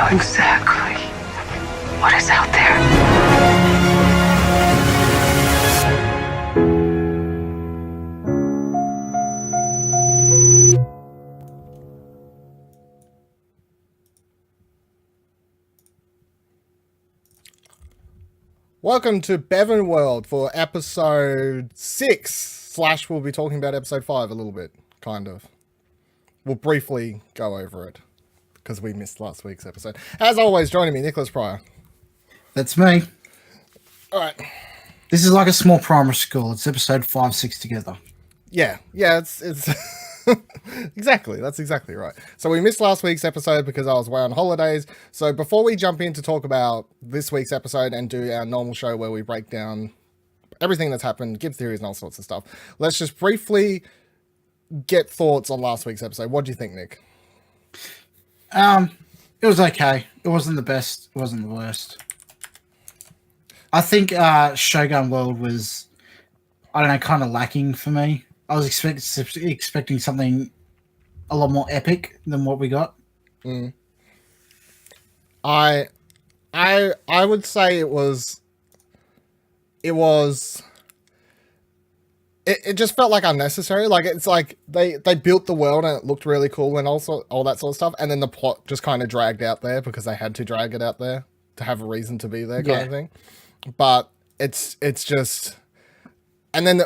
know exactly what is out there. Welcome to BevanWorld for episode 6 / we'll be talking about episode 5 a little bit, kind of. We'll briefly go over it because we missed last week's episode. As always, joining me, Nicholas Pryor. That's me. All right. This is like a small primary school. It's episode 5, 6 together. Yeah, it's exactly. That's exactly right. So we missed last week's episode because I was away on holidays. So before we jump in to talk about this week's episode and do our normal show where we break down everything that's happened, give theories and all sorts of stuff, let's just briefly get thoughts on last week's episode. What do you think, Nick? It was okay. It wasn't the best. It wasn't the worst. I think Shogun World was, I don't know, kind of lacking for me. I was expecting something a lot more epic than what we got. I would say it just felt like unnecessary. Like, it's like they built the world and it looked really cool and also all that sort of stuff, and then the plot just kind of dragged out there because they had to drag it out there to have a reason to be there, kind of thing. But it's just. And then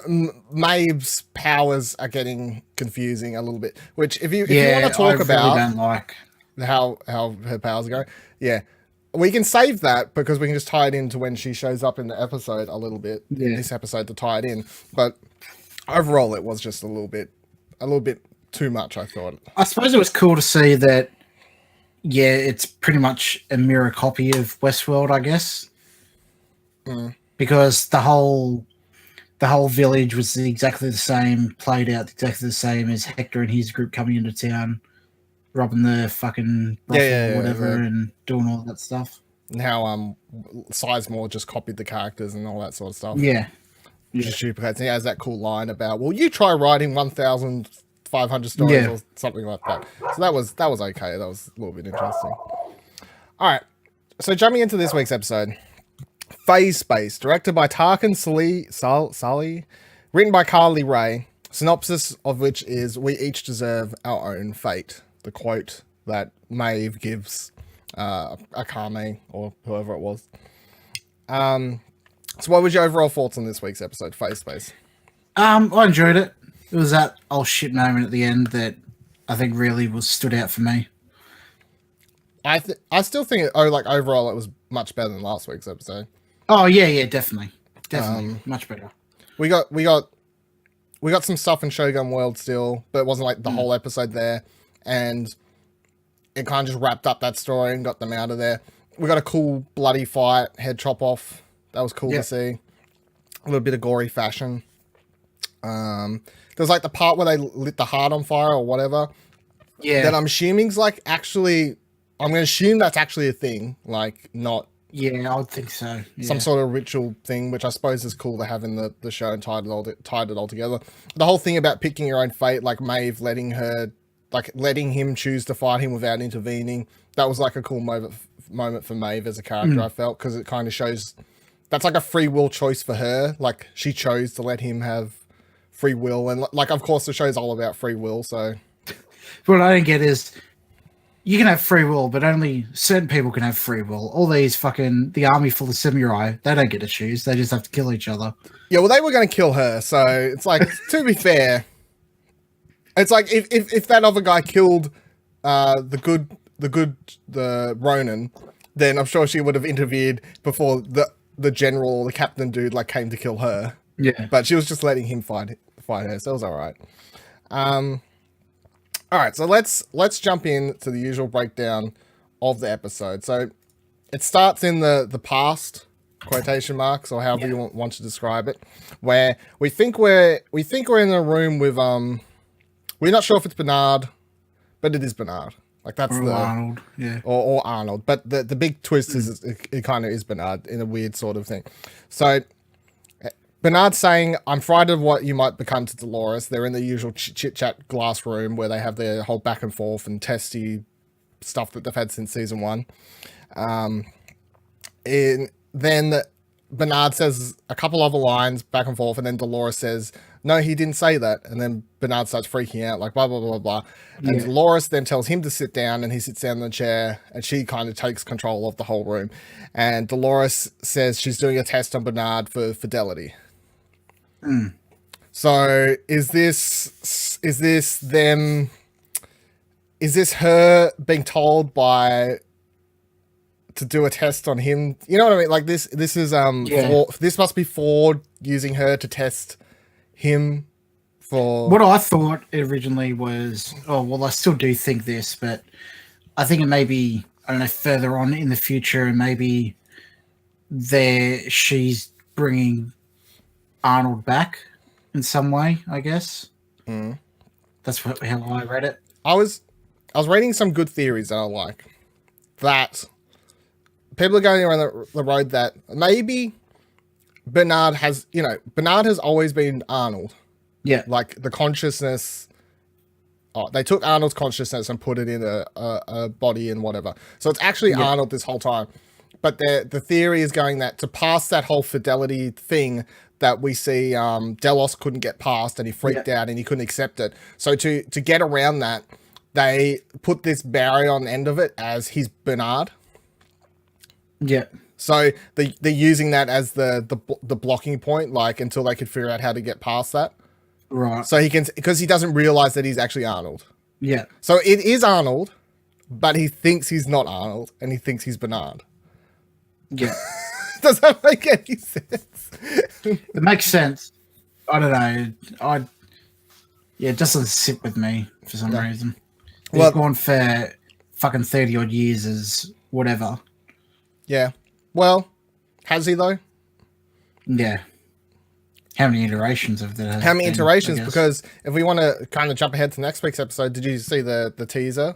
Maeve's powers are getting confusing a little bit. Which, if you want to talk about, don't like how her powers are going, we can save that because we can just tie it into when she shows up in the episode a little bit in this episode to tie it in. But overall, it was just a little bit too much, I thought. I suppose it was cool to see that. Yeah, it's pretty much a mirror copy of Westworld, I guess, because the whole village was exactly the same, played out exactly the same as Hector and his group coming into town, robbing the fucking brothel or whatever, and doing all that stuff. And how Sizemore just copied the characters and all that sort of stuff. Yeah. Just duplicates. And he has that cool line about, well, you try writing 1,500 stories or something like that. So that was okay. That was a little bit interesting. All right. So jumping into this week's episode. Phase Space, directed by Tarkan Sully, written by Carly Ray, synopsis of which is, we each deserve our own fate. The quote that Maeve gives Akame, or whoever it was. So what was your overall thoughts on this week's episode, Phase Space? I enjoyed it. It was that oh shit moment at the end that I think really stood out for me. I still think overall it was much better than last week's episode. Oh yeah, definitely, much better. We got some stuff in Shogun World still, but it wasn't like the whole episode there, and it kind of just wrapped up that story and got them out of there. We got a cool bloody fight, head chop off. That was cool to see. A little bit of gory fashion. There's like the part where they lit the heart on fire or whatever. Yeah. That I'm assuming's like actually. I'm going to assume that's actually a thing, like not. Yeah, I would think so. Yeah. Some sort of ritual thing, which I suppose is cool to have in the show and tied it all together. The whole thing about picking your own fate, like Maeve letting him choose to fight him without intervening. That was like a cool moment for Maeve as a character, I felt, because it kind of shows that's like a free will choice for her. Like, she chose to let him have free will. And like, of course, the show's all about free will, so. What I don't get is, you can have free will, but only certain people can have free will. All these the army full of samurai, they don't get to choose. They just have to kill each other. Yeah, well, they were going to kill her, so it's like, to be fair, it's like if that other guy killed the Ronin, then I'm sure she would have intervened before the general or the captain dude came to kill her. Yeah, but she was just letting him fight her, so it was all right. All right, so let's jump in to the usual breakdown of the episode. So it starts in the past, quotation marks, or however you want to describe it, where we think we're in a room with we're not sure if it's Bernard, but it is Bernard. Like, that's or Arnold, or Arnold. But the big twist is it kind of is Bernard in a weird sort of thing. So Bernard's saying, I'm frightened of what you might become to Dolores. They're in the usual chit-chat glass room where they have their whole back and forth and testy stuff that they've had since season 1. Then Bernard says a couple other lines back and forth, and then Dolores says, no, he didn't say that. And then Bernard starts freaking out, like, blah, blah, blah, blah. And Dolores then tells him to sit down, and he sits down in the chair, and she kind of takes control of the whole room. And Dolores says she's doing a test on Bernard for fidelity. So is this her being told to do a test on him? You know what I mean? Like this is this must be Ford using her to test him for what I thought originally was, I still do think this, but I think it may be, I don't know, further on in the future, and maybe she's bringing Arnold back in some way, I guess. That's how I read it. I was reading some good theories that I like. That people are going around the road that maybe Bernard has always been Arnold. Yeah. Like the consciousness. They took Arnold's consciousness and put it in a body and whatever. So it's actually Arnold this whole time. But the theory is going that to pass that whole fidelity thing that we see, Delos couldn't get past, and he freaked out and he couldn't accept it. So to get around that, they put this barrier on the end of it as he's Bernard. Yeah. So they're using that as the blocking point, like until they could figure out how to get past that. Right. So because he doesn't realize that he's actually Arnold. Yeah. So it is Arnold, but he thinks he's not Arnold, and he thinks he's Bernard. Yeah. Does that make any sense? It makes sense. I don't know. It doesn't sit with me for some reason. He's gone for fucking 30 odd years as whatever. Yeah. Well, has he though? Yeah. How many iterations of that? How many iterations? Because if we want to kind of jump ahead to next week's episode, did you see the teaser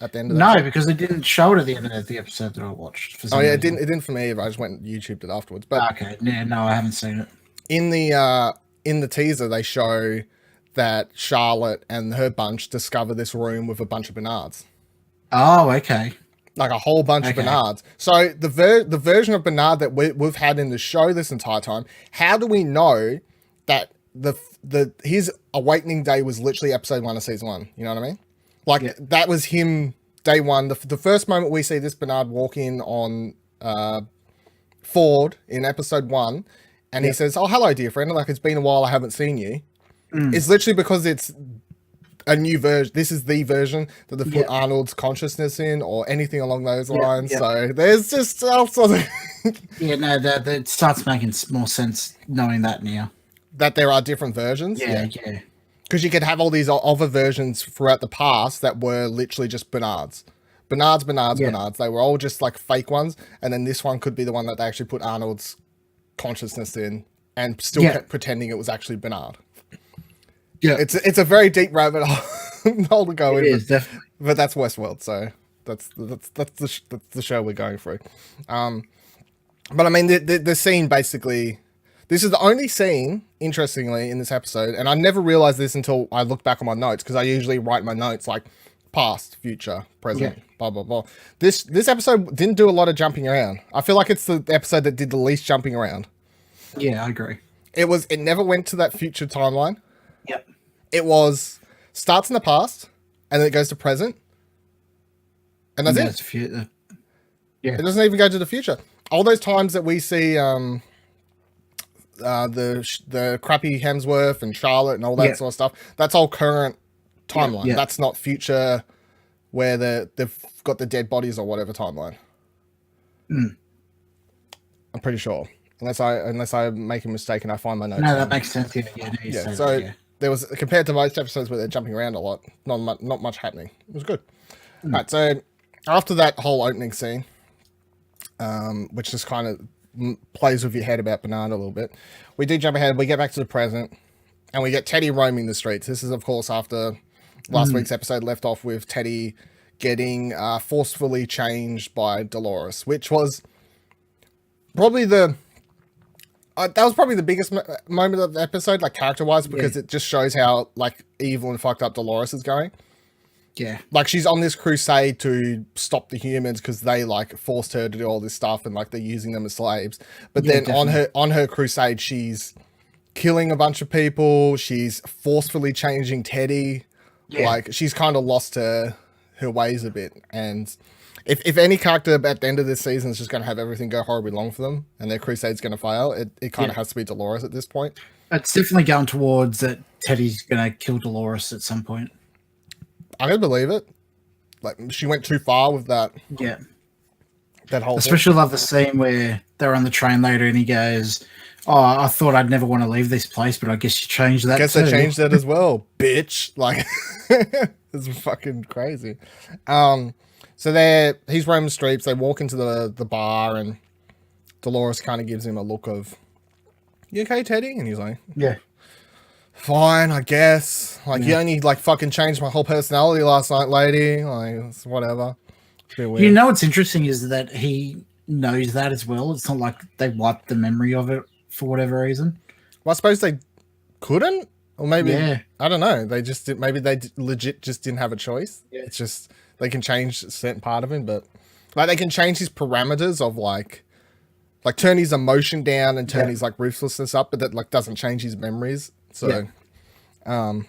at the end of that? No, because it didn't show it at the end of the episode that I watched. For some reason. It didn't for me either. I just went and YouTubed it afterwards. But okay, yeah, no, I haven't seen it. In the teaser, they show that Charlotte and her bunch discover this room with a bunch of Bernards. Oh, okay. Like a whole bunch of Bernards. So the version of Bernard that we've had in the show this entire time, how do we know that his awakening day was literally episode 1 of season 1? You know what I mean? Like that was him day 1. The first moment we see this Bernard walk in on Ford in episode 1, and he says, "Oh, hello, dear friend. Like it's been a while. I haven't seen you." It's literally because it's a new version. This is the version that they put Arnold's consciousness in, or anything along those lines. So there's just all sorts of that starts making more sense knowing that now. That there are different versions. Yeah. Because you could have all these other versions throughout the past that were literally just Bernards. Bernards. They were all just like fake ones. And then this one could be the one that they actually put Arnold's consciousness in and still kept pretending it was actually Bernard. Yeah. It's a very deep rabbit hole to go in. It is, definitely. But that's Westworld, so that's the show we're going through. But I mean, the scene basically... This is the only scene, interestingly, in this episode, and I never realized this until I looked back on my notes, because I usually write my notes like past, future, present, blah, blah, blah. This episode didn't do a lot of jumping around. I feel like it's the episode that did the least jumping around. Yeah, I agree. It never went to that future timeline. Yep. It starts in the past, and then it goes to present, and that's it. It doesn't even go to the future. All those times that we see... the crappy Hemsworth and Charlotte and all that sort of stuff, that's all current timeline. That's not future where they've got the dead bodies or whatever timeline. I'm pretty sure, unless I make a mistake and I find my notes. No, that makes sense. There was, compared to most episodes where they're jumping around a lot, not much happening. It was good. Right, so after that whole opening scene, which just kind of plays with your head about Bernard a little bit, we do jump ahead. We get back to the present, and we get Teddy roaming the streets. This is, of course, after last week's episode left off with Teddy getting forcefully changed by Dolores, which was probably the biggest moment of the episode, like character-wise, because it just shows how like evil and fucked up Dolores is going. Yeah. Like, she's on this crusade to stop the humans because they, like, forced her to do all this stuff and, like, they're using them as slaves. But Yeah, then definitely. on her crusade, she's killing a bunch of people. She's forcefully changing Teddy. Yeah. Like, she's kind of lost her ways a bit. And if any character at the end of this season is just going to have everything go horribly wrong for them and their crusade's going to fail, it kind of has to be Dolores at this point. It's definitely going towards that Teddy's going to kill Dolores at some point. I can believe it. Like, she went too far with that. Yeah. That whole Especially love the scene where they're on the train later and he goes, "Oh, I thought I'd never want to leave this place, but I guess you changed that guess too." they changed that as well, bitch. Like, it's fucking crazy. So he's roaming the streets. They walk into the bar and Dolores kind of gives him a look of, "You okay, Teddy?" And he's like, Yeah. "Fine, I guess. Like, you only, like, fucking changed my whole personality last night, lady. Like, it's whatever." It's a bit weird. You know what's interesting is that he knows that as well. It's not like they wiped the memory of it for whatever reason. Well, I suppose they couldn't, or maybe Yeah. I don't know. They just did, maybe they legit just didn't have a choice. Yeah. It's just they can change a certain part of him, but like they can change his parameters of like turn his emotion down and turn his like ruthlessness up, but that like doesn't change his memories. So, then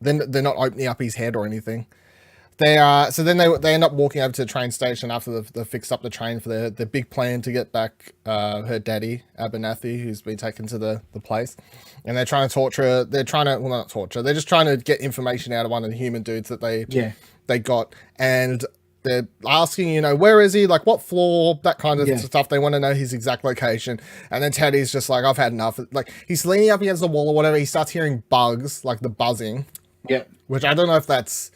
they're not opening up his head or anything. They so then they end up walking over to the train station after they've fixed up the train for their big plan to get back her daddy Abernathy, who's been taken to the place, and they're trying to torture her. They're trying to, well, not torture, they're just trying to get information out of one of the human dudes that they got, and they're asking, you know, where is he, like what floor, that kind of stuff. They want to know his exact location, and then Teddy's just like, I've had enough. Like, he's leaning up against the wall or whatever. He starts hearing bugs, like the buzzing, which I don't know if that's,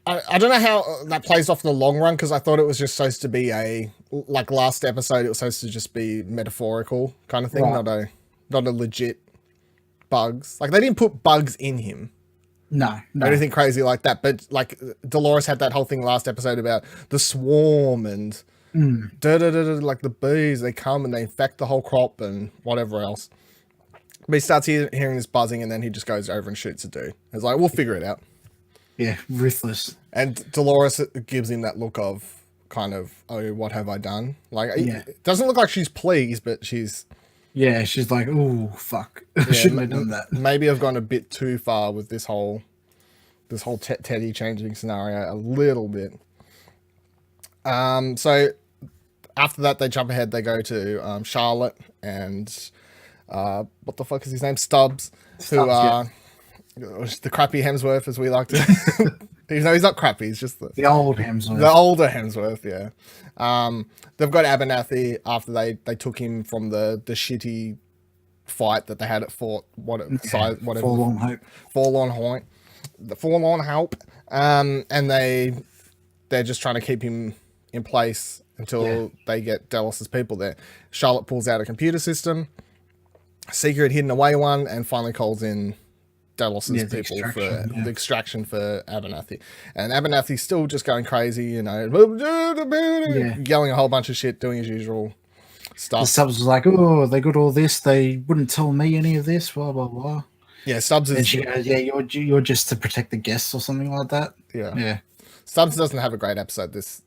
I don't know how that plays off in the long run, because I thought it was just supposed to be like last episode, it was supposed to just be metaphorical kind of thing, not a legit bugs. Like, they didn't put bugs in him. No. Anything crazy like that. But like Dolores had that whole thing last episode about the swarm and like the bees, they come and they infect the whole crop and whatever else. But he starts hearing this buzzing, and then he just goes over and shoots a dude. It's like, we'll figure it out. Yeah, ruthless. And Dolores gives him that look of kind of, oh, what have I done? Like, it doesn't look like she's pleased, but she's... Yeah, she's like, oh, fuck. I shouldn't have done that. Maybe I've gone a bit too far with this whole Teddy changing scenario a little bit. So after that, they jump ahead. They go to Charlotte and what the fuck is his name? Stubbs, who are... the crappy Hemsworth, as we like to. Even though he's not crappy, he's just the old Hemsworth. The older Hemsworth, yeah. They've got Abernathy after they took him from the shitty fight that they had at Fort whatever. Forlorn Hope. The Forlorn Hope. And they're just trying to keep him in place until they get Delos's people there. Charlotte pulls out a computer system, secret hidden away one, and finally calls in Delos's people for the extraction for Abernathy. And Abernathy's still just going crazy, you know, yelling a whole bunch of shit, doing his usual stuff. The Stubbs was like, oh, they got all this, they wouldn't tell me any of this, blah, blah, blah. Yeah, Stubbs is... And she goes, yeah, you're just to protect the guests or something like that. Yeah. Stubbs doesn't have a great episode this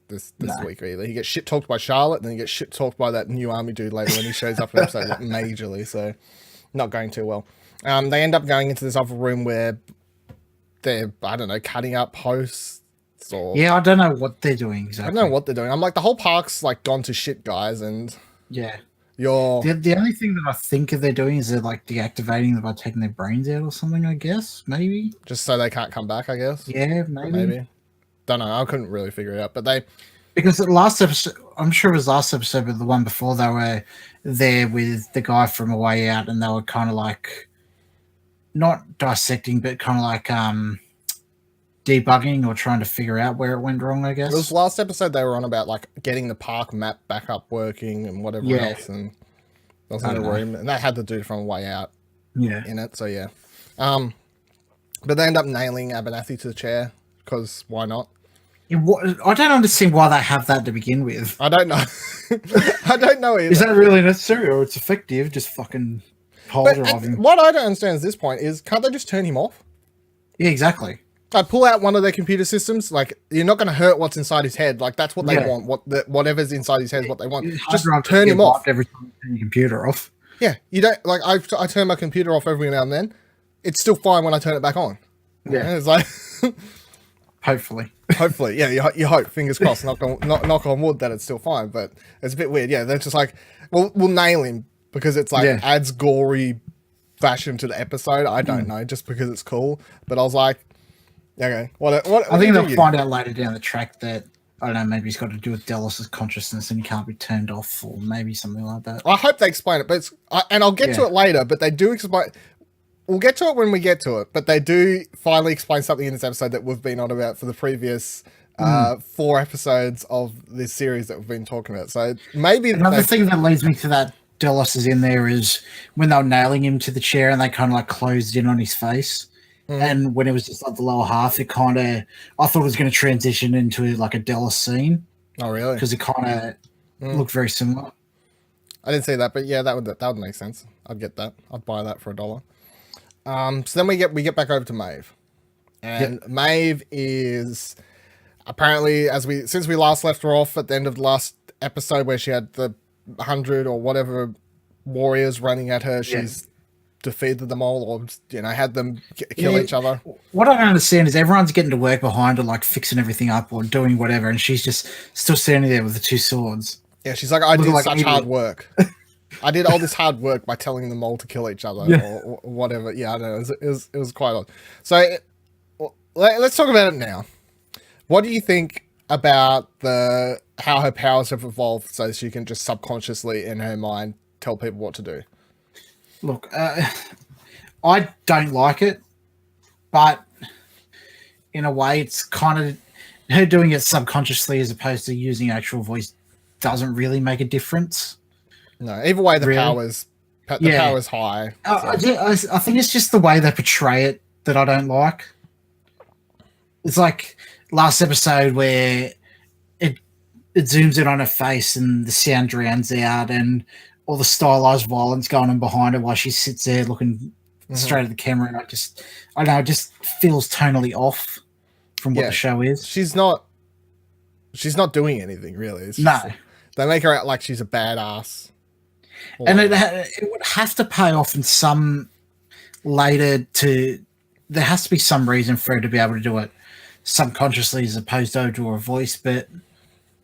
week either. He gets shit talked by Charlotte, and then he gets shit talked by that new army dude later when he shows up in the episode majorly, so not going too well. They end up going into this other room where they're, I don't know, cutting up hosts or... Yeah, I don't know what they're doing exactly. I don't know what they're doing. I'm like, the whole park's like gone to shit, guys, and... Yeah. You're... The only thing that I think they're doing is they're like deactivating them by taking their brains out or something, I guess, maybe. Just so they can't come back, I guess. Yeah, maybe. Don't know, I couldn't really figure it out, but they... Because the last episode, I'm sure it was last episode, but the one before, they were there with the guy from A Way Out, and they were kind of like... Not dissecting, but kind of like debugging or trying to figure out where it went wrong, I guess. It was last episode they were on about like getting the park map back up working and whatever else, and there was in a room, and that had to do from A Way Out in it, so yeah. But they end up nailing Abernathy to the chair, because why not? I don't understand why they have that to begin with. I don't know. I don't know either. Is that really necessary, or it's effective? Just fucking... But what I don't understand at this point is, can't they just turn him off? Yeah, exactly. I pull out one of their computer systems. Like, you're not going to hurt what's inside his head. Like, that's what they want. Whatever's inside his head is what they want. Just turn him off. Every time you turn your computer off. Yeah, you don't like. I turn my computer off every now and then. It's still fine when I turn it back on. Yeah, and it's like hopefully, yeah. You hope, fingers crossed. Knock on wood that it's still fine. But it's a bit weird. Yeah, they're just like, we'll nail him because it's like adds gory fashion to the episode. I don't know, just because it's cool. But I was like, okay, what I think they'll find out later down the track that, I don't know, maybe it's got to do with Delos' consciousness and he can't be turned off, or maybe something like that. I hope they explain it, but and I'll get to it later, but they do explain. We'll get to it when we get to it, but they do finally explain something in this episode that we've been on about for the previous 4 episodes of this series that we've been talking about. So maybe another thing that leads me to that Delos is in there is when they were nailing him to the chair and they kind of like closed in on his face. And when it was just like the lower half, it kind of, I thought it was going to transition into like a Delos scene. Oh, really? Because it kind of looked very similar. I didn't see that, but yeah, that would make sense. I'd get that. I'd buy that for $1. So then we get back over to Maeve, and Maeve is apparently, since we last left her off at the end of the last episode where she had the 100 or whatever warriors running at her, she's defeated them all, or had them kill each other. What I don't understand is everyone's getting to work behind her, like fixing everything up or doing whatever, and she's just still standing there with the 2 swords. Yeah, she's like, I did such hard work. I did all this hard work by telling them all to kill each other or whatever. Yeah, I know. It was quite odd. So let's talk about it now. What do you think about how her powers have evolved so she can just subconsciously in her mind tell people what to do? Look, I don't like it, but in a way, it's kind of her doing it subconsciously as opposed to using actual voice doesn't really make a difference. No, either way, the power's high. So. I think it's just the way they portray it that I don't like. It's like last episode where it zooms in on her face and the sound drowns out and all the stylized violence going on behind her while she sits there looking straight at the camera. And I don't know, it just feels tonally off from what the show is. She's not doing anything really. It's they make her out like she's a badass. And it would have to pay off in some later there has to be some reason for her to be able to do it subconsciously as opposed to her voice, but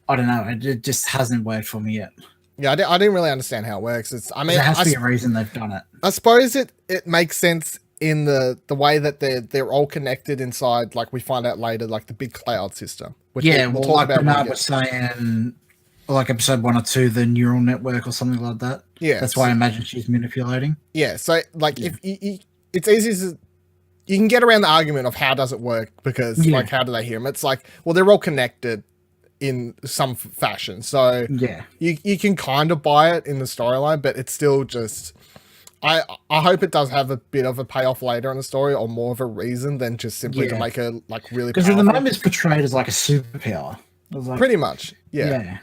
I don't know. It just hasn't worked for me yet. Yeah, I didn't really understand how it works. There has to be a reason they've done it. I suppose it makes sense in the way that they're all connected inside, like we find out later, like the big cloud system. Which we'll talk about. Bernard was saying, like episode 1 or 2, the neural network or something like that. Yeah, that's why I imagine she's manipulating. Yeah, so like if it's easy to, you can get around the argument of how does it work because like how do they hear them? It's like, well, they're all connected in some fashion, so you can kind of buy it in the storyline, but it's still just. I hope it does have a bit of a payoff later in the story, or more of a reason than just simply to make her like really. Because at the moment it's portrayed as like a superpower. Like, pretty much, yeah.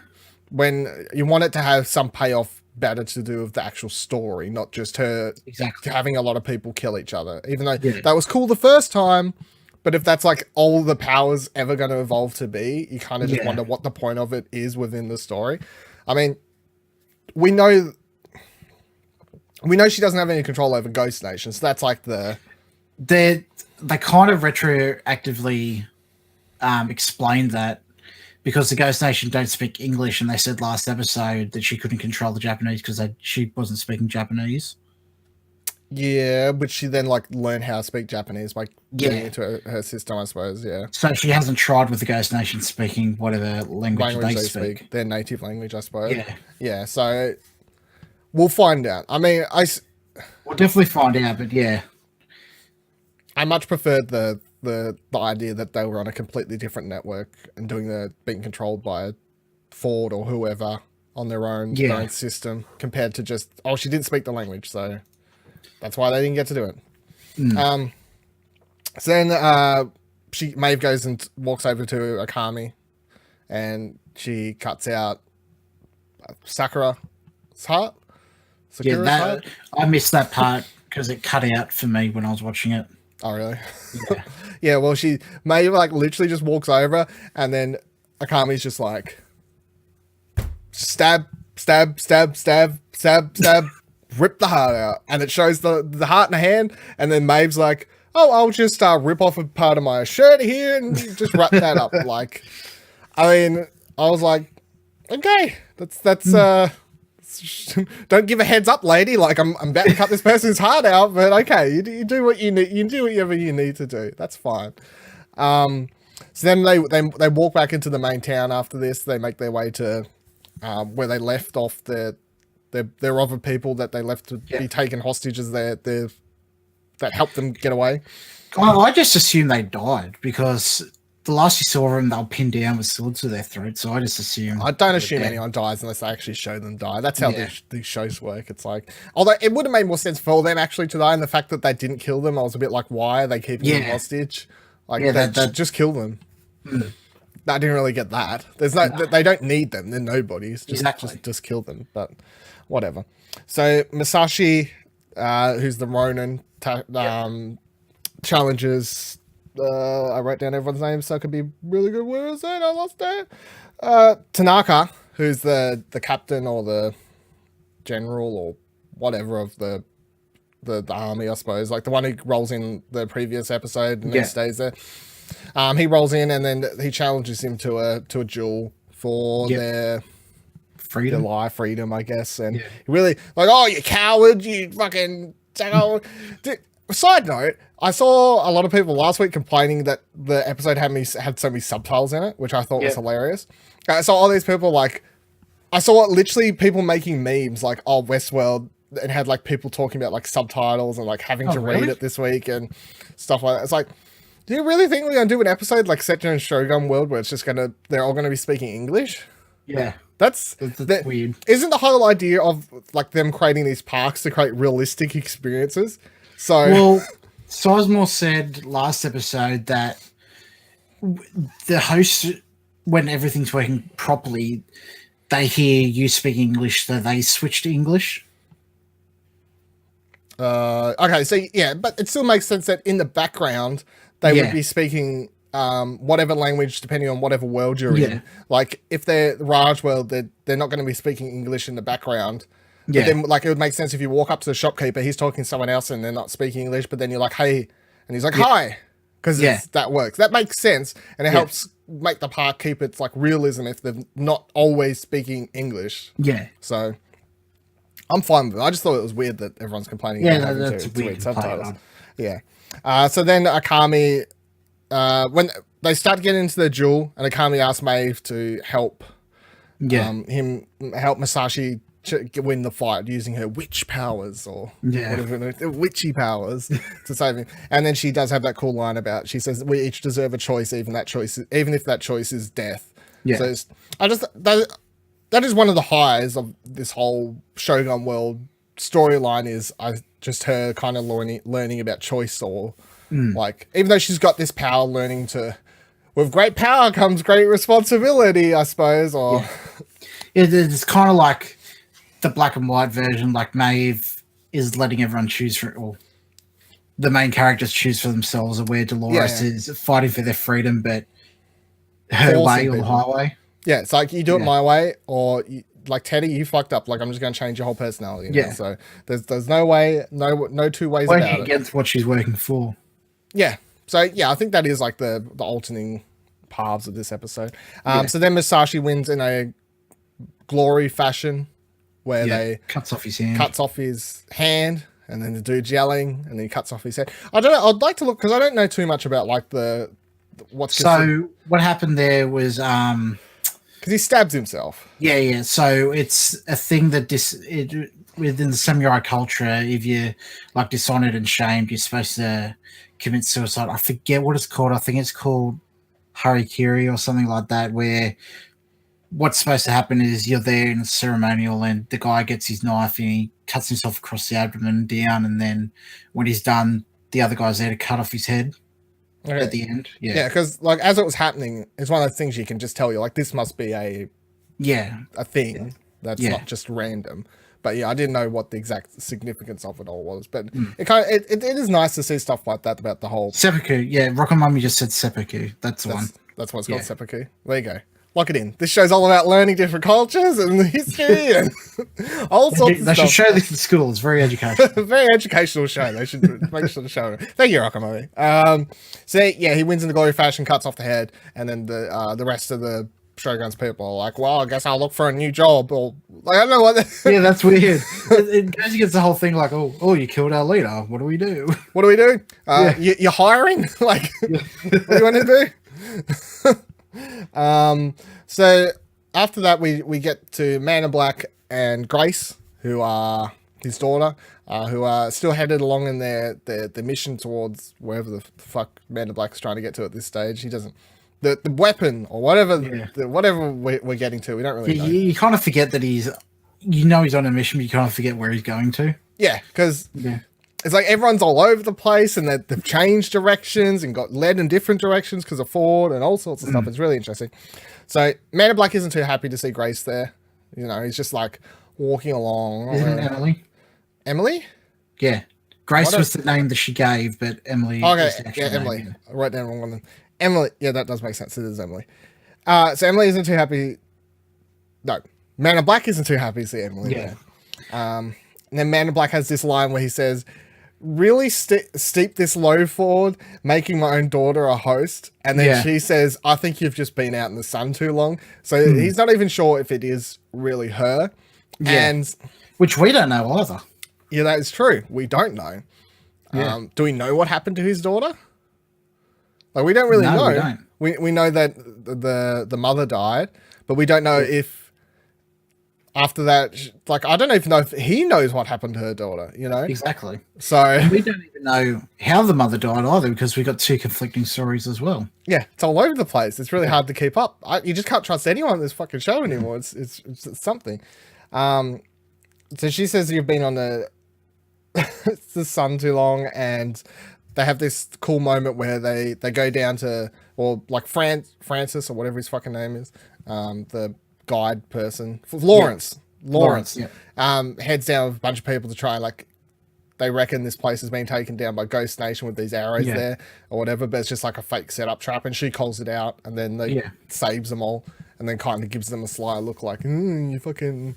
When you want it to have some payoff better to do with the actual story, not just her having a lot of people kill each other. Even though that was cool the first time, but if that's like all the powers ever going to evolve to be, you kind of just wonder what the point of it is within the story. I mean, we know she doesn't have any control over Ghost Nation, so that's like they kind of retroactively explained that because the Ghost Nation don't speak English, and they said last episode that she couldn't control the Japanese because she wasn't speaking Japanese. Yeah, but she then like learned how to speak Japanese by getting into her system, I suppose. Yeah. So she hasn't tried with the Ghost Nation speaking whatever language they speak. Their native language, I suppose. Yeah. Yeah. So we'll find out. I mean, we'll definitely find out, but yeah. I much preferred the idea that they were on a completely different network and being controlled by Ford or whoever on their own system compared to just, she didn't speak the language, so that's why they didn't get to do it. So then Maeve goes and walks over to Akami and she cuts out Sakura's heart. I missed that part because it cut out for me when I was watching it. Oh, really? Yeah. Yeah, well, Maeve, like, literally just walks over, and then Akami's just like, stab, stab, stab, stab, stab, stab, rip the heart out. And it shows the heart in the hand, and then Maeve's like, oh, I'll just rip off a part of my shirt here and just wrap that up. Like, I mean, I was like, okay, that's don't give a heads up, lady. Like, I'm about to cut this person's heart out, but okay, you do what you need. You do whatever you need to do. That's fine. So then they walk back into the main town after this. They make their way to where they left off their other people that they left to be taken hostage as that helped them get away. I just assumed they died because the last you saw of them, they were pinned down with swords to their throats. So I just assumed. I don't assume anyone dies unless they actually show them die. That's how these shows work. It's like, although it would have made more sense for them actually to die, and the fact that they didn't kill them, I was a bit like, why are they keeping them hostage? Like, just kill them. I didn't really get that. They don't need them. They're nobodies. Just kill them. But whatever. So Masashi, who's the Ronin, challenges. I wrote down everyone's name so it could be really good. Where is it? I lost it. Tanaka, who's the captain or the general or whatever of the army, I suppose, like the one who rolls in the previous episode and then stays there. He rolls in and then he challenges him to a duel for their freedom, I guess. And he really like, oh, you coward, you fucking. Side note, I saw a lot of people last week complaining that the episode had so many subtitles in it, which I thought was hilarious. I saw all these people I saw literally people making memes like, oh, Westworld, and had like people talking about like subtitles and like having to read it this week and stuff like that. It's like, do you really think we're gonna do an episode like set in Shogun World where it's just they're all gonna be speaking English? Yeah. That's weird. Isn't the whole idea of like them creating these parks to create realistic experiences? So well, Sizemore said last episode that the host, when everything's working properly, they hear you speak English, so they switch to English. Okay, so yeah, but it still makes sense that in the background they would be speaking whatever language depending on whatever world you're in. Like if they're Raj world, they're not going to be speaking English in the background. But then, like, it would make sense if you walk up to the shopkeeper, he's talking to someone else and they're not speaking English, but then you're like, hey, and he's like, hi, because that works. That makes sense, and it helps make the park keep its, like, realism if they're not always speaking English. Yeah. So, I'm fine with it. I just thought it was weird that everyone's complaining about having to read subtitles. Yeah. So then Akami, when they start getting into the duel, and Akami asks Maeve to help help Masashi win the fight using her witch powers or whatever, witchy powers to save him. And then she does have that cool line about, she says, we each deserve a choice, even if that choice is death. So that is one of the highs of this whole Shogun World storyline, is just her kind of learning about choice, or like, even though she's got this power, learning to, with great power comes great responsibility, I suppose. Or it's kind of like the black and white version, like Maeve is letting everyone choose or the main characters choose for themselves, or where Dolores is fighting for their freedom, but her way or the highway. Yeah, it's like, you do it my way, or like Teddy, you fucked up. Like, I'm just going to change your whole personality. You know? So there's no way, no two ways about it. Against what she's working for. Yeah. So yeah, I think that is like the alternating paths of this episode. So then Masashi wins in a glory fashion, where they cuts off his hand, and then the dude's yelling, and then he cuts off his head. I don't know. I'd like to look, because I don't know too much about like what's. So what happened there was because he stabs himself. Yeah. So it's a thing that within the samurai culture, if you're like dishonored and shamed, you're supposed to commit suicide. I forget what it's called. I think it's called harikiri or something like that, where what's supposed to happen is you're there in a ceremonial and the guy gets his knife and he cuts himself across the abdomen down, and then when he's done, the other guy's there to cut off his head at the end. Yeah, because like as it was happening, it's one of those things you can just tell, you like, this must be a thing that's not just random. But yeah, I didn't know what the exact significance of it all was. But it is nice to see stuff like that about the whole seppuku. Yeah, Rocket Mummy just said seppuku. That's the one. That's what it's called, seppuku. There you go. Lock it in. This show's all about learning different cultures and history and all sorts of stuff. They should show this in school. It's very educational. Very educational show. They should make sure to show it. Thank you, Rock'em. So yeah, he wins in the glory fashion, cuts off the head, and then the rest of the Shogun's people are like, well, I guess I'll look for a new job. Or like, I don't know what. Yeah, that's weird. It goes against the whole thing. Like, oh, you killed our leader. What do we do? What do we do? You're hiring? Like, what do you want to do? So after that, we get to Man in Black and Grace, who are his daughter, who are still headed along in their mission towards wherever the fuck Man in Black is trying to get to at this stage. He doesn't. The weapon or whatever, whatever we're getting to, we don't really know. You kind of forget that he's on a mission, but you kind of forget where he's going to. Yeah, because it's like everyone's all over the place and they've changed directions and got led in different directions because of Ford and all sorts of stuff. It's really interesting. So Man in Black isn't too happy to see Grace there. You know, he's just like walking along. Isn't it Emily? Emily? Yeah. Grace was the name that she gave, but Emily. Okay, Emily. Name. I wrote down the wrong one then. Emily, yeah, that does make sense. It is Emily. So Emily isn't too happy. No, Man in Black isn't too happy to see Emily. Yeah. And then Man in Black has this line where he says, really steep this low Ford, making my own daughter a host. And then she says, I think you've just been out in the sun too long. So he's not even sure if it is really her. Yeah. And which we don't know either. Yeah, that is true. We don't know. Yeah. Do we know what happened to his daughter? Like, we don't really know. We don't. We know that the mother died, but we don't know if after that, like, I don't even know if he knows what happened to her daughter, you know? Exactly. So we don't even know how the mother died either, because we got two conflicting stories as well. Yeah, it's all over the place. It's really hard to keep up. You just can't trust anyone in this fucking show anymore. It's something. So she says you've been on the sun too long, and they have this cool moment where they go down to, or like Francis or whatever his fucking name is, the guide person, Lawrence, heads down with a bunch of people to try, like, they reckon this place has been taken down by Ghost Nation with these arrows there or whatever, but it's just like a fake setup trap, and she calls it out, and then they saves them all, and then kind of gives them a sly look like, you fucking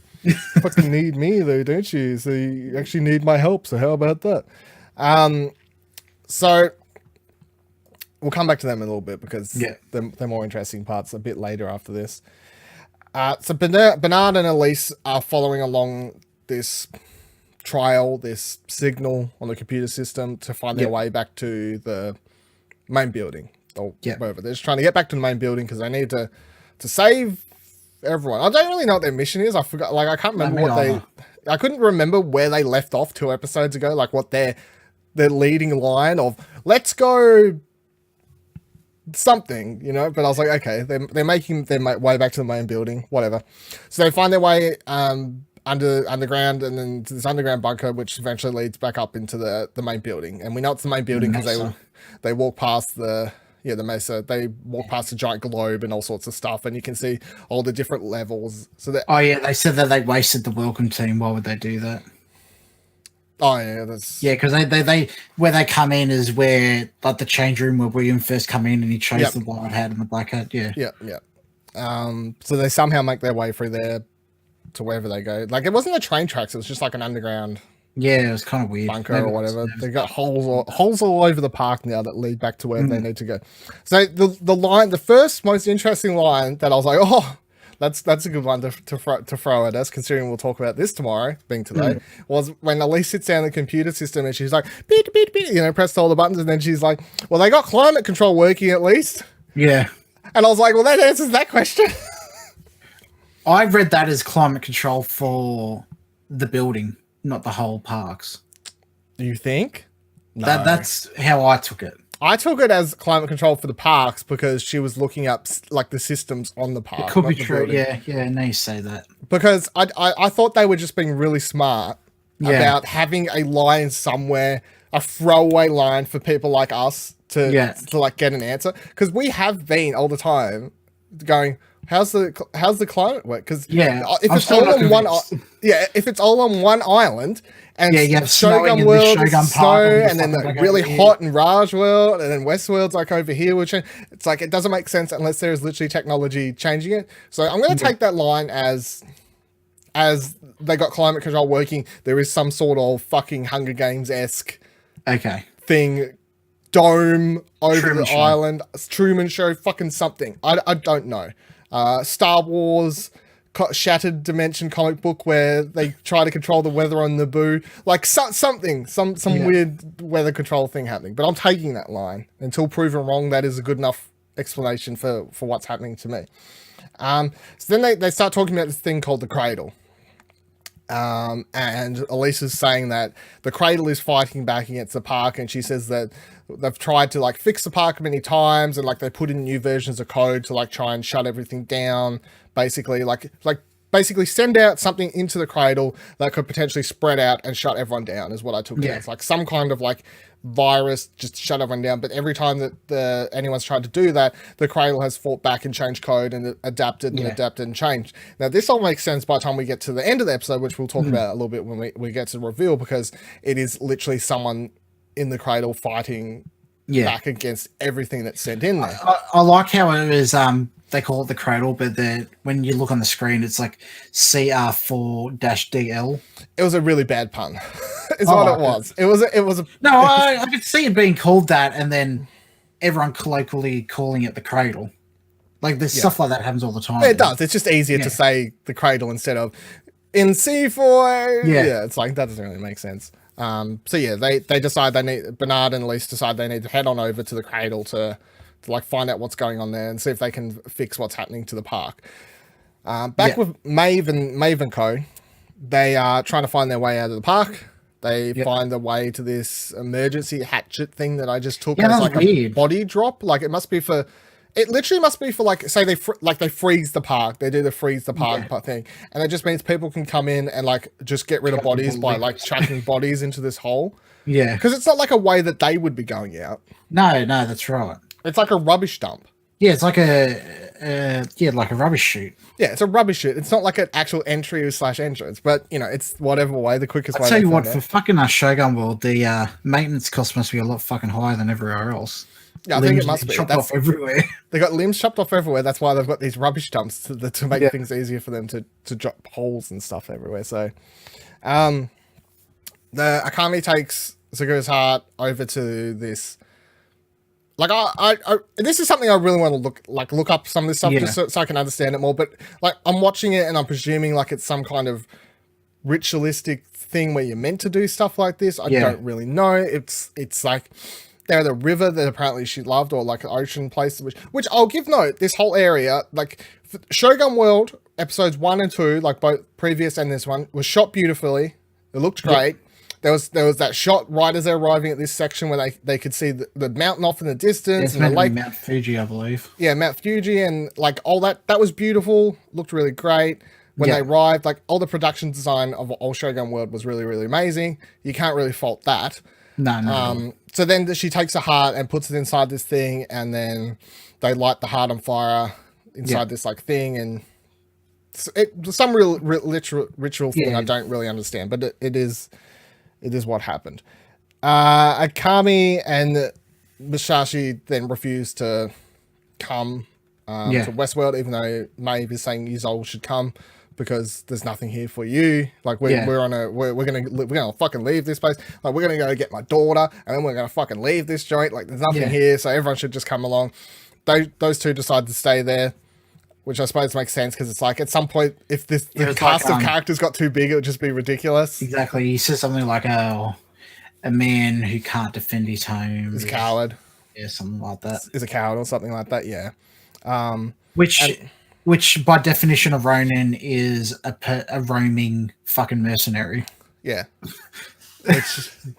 need me though, don't you? So you actually need my help, so how about that? So we'll come back to them in a little bit, because they're more interesting parts a bit later after this. So Bernard and Elise are following along this trail, this signal on the computer system to find their way back to the main building. Or wherever. They're just trying to get back to the main building because they need to save everyone. I don't really know what their mission is. I forgot. Like, I can't remember I couldn't remember where they left off 2 episodes ago. Like, what their leading line of "let's go" something, you know. But I was like, okay, they're making their way back to the main building, whatever. So they find their way underground, and then to this underground bunker, which eventually leads back up into the main building. And we know it's the main building because they walk past the mesa. They walk past a giant globe and all sorts of stuff, and you can see all the different levels. So that they said that they wasted the welcome team. Why would they do that? Oh yeah, that's because they where they come in is where, like, the change room where William first come in and he chose the white hat and the black hat. Yeah. So they somehow make their way through there to wherever they go. Like, it wasn't the train tracks; it was just like an underground. Yeah, it was kind of weird. Bunker or whatever. They got holes all over the park now that lead back to where they need to go. So the first most interesting line that I was like, oh, that's a good one to throw at us, considering we'll talk about this tomorrow, being today, was when Elise sits down the computer system and she's like, beep, beep, beep, pressed all the buttons, and then she's like, well, they got climate control working at least. Yeah. And I was like, well, that answers that question. I read that as climate control for the building, not the whole parks. Do you think? No. That's how I took it. I took it as climate control for the parks because she was looking up, like, the systems on the park. It could be true. Yeah. Now you say that. Because I thought they were just being really smart about having a line somewhere, a throwaway line for people like us to like get an answer. Because we have been all the time going, how's the climate work? Because if I'm it's still all not on one, convinced. if it's all on one island, and Yeah, you have Shogun snowing in this World Shogun is Park, snow, and and then fucking the like really over here. hot in Raj World, and then Westworld's like over here, which it's like it doesn't make sense unless there is literally technology changing it. So I'm going to take that line as they got climate control working. There is some sort of fucking Hunger Games-esque thing, dome over Truman the Show. island, Truman Show, fucking something. I don't know. Star Wars Shattered Dimension comic book where they try to control the weather on Naboo, like some weird weather control thing happening. But I'm taking that line until proven wrong. That is a good enough explanation for what's happening to me. So then they start talking about this thing called the Cradle. And Elisa's saying that the Cradle is fighting back against the park, and she says that they've tried to like fix the park many times, and like they put in new versions of code to like try and shut everything down. Basically, basically send out something into the Cradle that could potentially spread out and shut everyone down, is what I took it as. Like some kind of like virus just to shut everyone down. But every time that anyone's tried to do that, the Cradle has fought back and changed code and adapted and changed. Now this all makes sense by the time we get to the end of the episode, which we'll talk about a little bit when we get to the reveal, because it is literally someone in the Cradle fighting back against everything that's sent in there. I like how it is. They call it the Cradle, but when you look on the screen, it's like CR4-DL. It was a really bad pun. Is what it was. It was a no. I could see it being called that, and then everyone colloquially calling it the Cradle. Like there's stuff like that happens all the time. It does. It's just easier to say the Cradle instead of in C4. Yeah, it's like that doesn't really make sense. So yeah, they decide Bernard and Elise decide they need to head on over to the Cradle to like find out what's going on there and see if they can fix what's happening to the park. With Maeve and Co, they are trying to find their way out of the park. They find the way to this emergency hatchet thing that I just took as like a body drop. Like it literally must be for like, say they freeze the park. They do the freeze the park thing. And it just means people can come in and like just get rid of bodies by like chucking bodies into this hole. Yeah. Because it's not like a way that they would be going out. No, that's right. It's like a rubbish dump. Yeah, it's like like a rubbish chute. Yeah, it's a rubbish chute. It's not like an actual entry / entrance, but you know, it's whatever way, the quickest way. I'll tell you what, for fucking Shogun World, the maintenance cost must be a lot fucking higher than everywhere else. Yeah, I think it must be. Chopped off everywhere. They got limbs chopped off everywhere. That's why they've got these rubbish dumps to make things easier for them to drop holes and stuff everywhere. So, the Akami takes Zagura's heart over to this. Like I this is something I really want to look up some of this stuff just so I can understand it more. But like I'm watching it and I'm presuming like it's some kind of ritualistic thing where you're meant to do stuff like this. I don't really know. It's like they're the river that apparently she loved, or like an ocean place, which I'll give note. This whole area, like Shogun World episodes 1 and 2, like both previous and this one, was shot beautifully. It looked great. There was that shot right as they're arriving at this section where they could see the mountain off in the distance and the lake. Mount Fuji, I believe. Yeah, Mount Fuji, and like all that was beautiful. Looked really great when they arrived. Like all the production design of all Shogun World was really, really amazing. You can't really fault that. No. So then she takes a heart and puts it inside this thing, and then they light the heart on fire inside this like thing, and it's some real ritual thing I don't really understand, but it is what happened. Akami and Musashi then refuse to come to Westworld, even though Maeve is saying Yuzol should come because there's nothing here for you. Like we're gonna fucking leave this place. Like we're gonna go get my daughter, and then we're gonna fucking leave this joint. Like there's nothing here, so everyone should just come along. Those two decide to stay there, which I suppose makes sense because it's like at some point, if the cast of characters got too big, it would just be ridiculous. Exactly. He says something like, "Oh, a man who can't defend his home is a coward." Yeah, something like that. Is a coward or something like that. Yeah. Which by definition of Ronin is a roaming fucking mercenary. Yeah.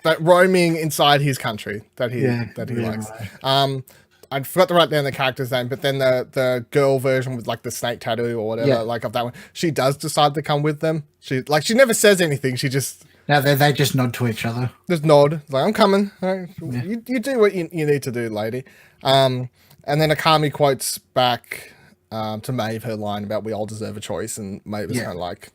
But roaming inside his country that he likes. Right. I forgot to write down the character's name, but then the girl version with like the snake tattoo or whatever, like of that one, she does decide to come with them. She never says anything. She just they just nod to each other. Just nod, like I'm coming. Right? Yeah. You do what you need to do, lady. And then Akami quotes back to Maeve her line about we all deserve a choice, and Maeve was Yeah. kind of like,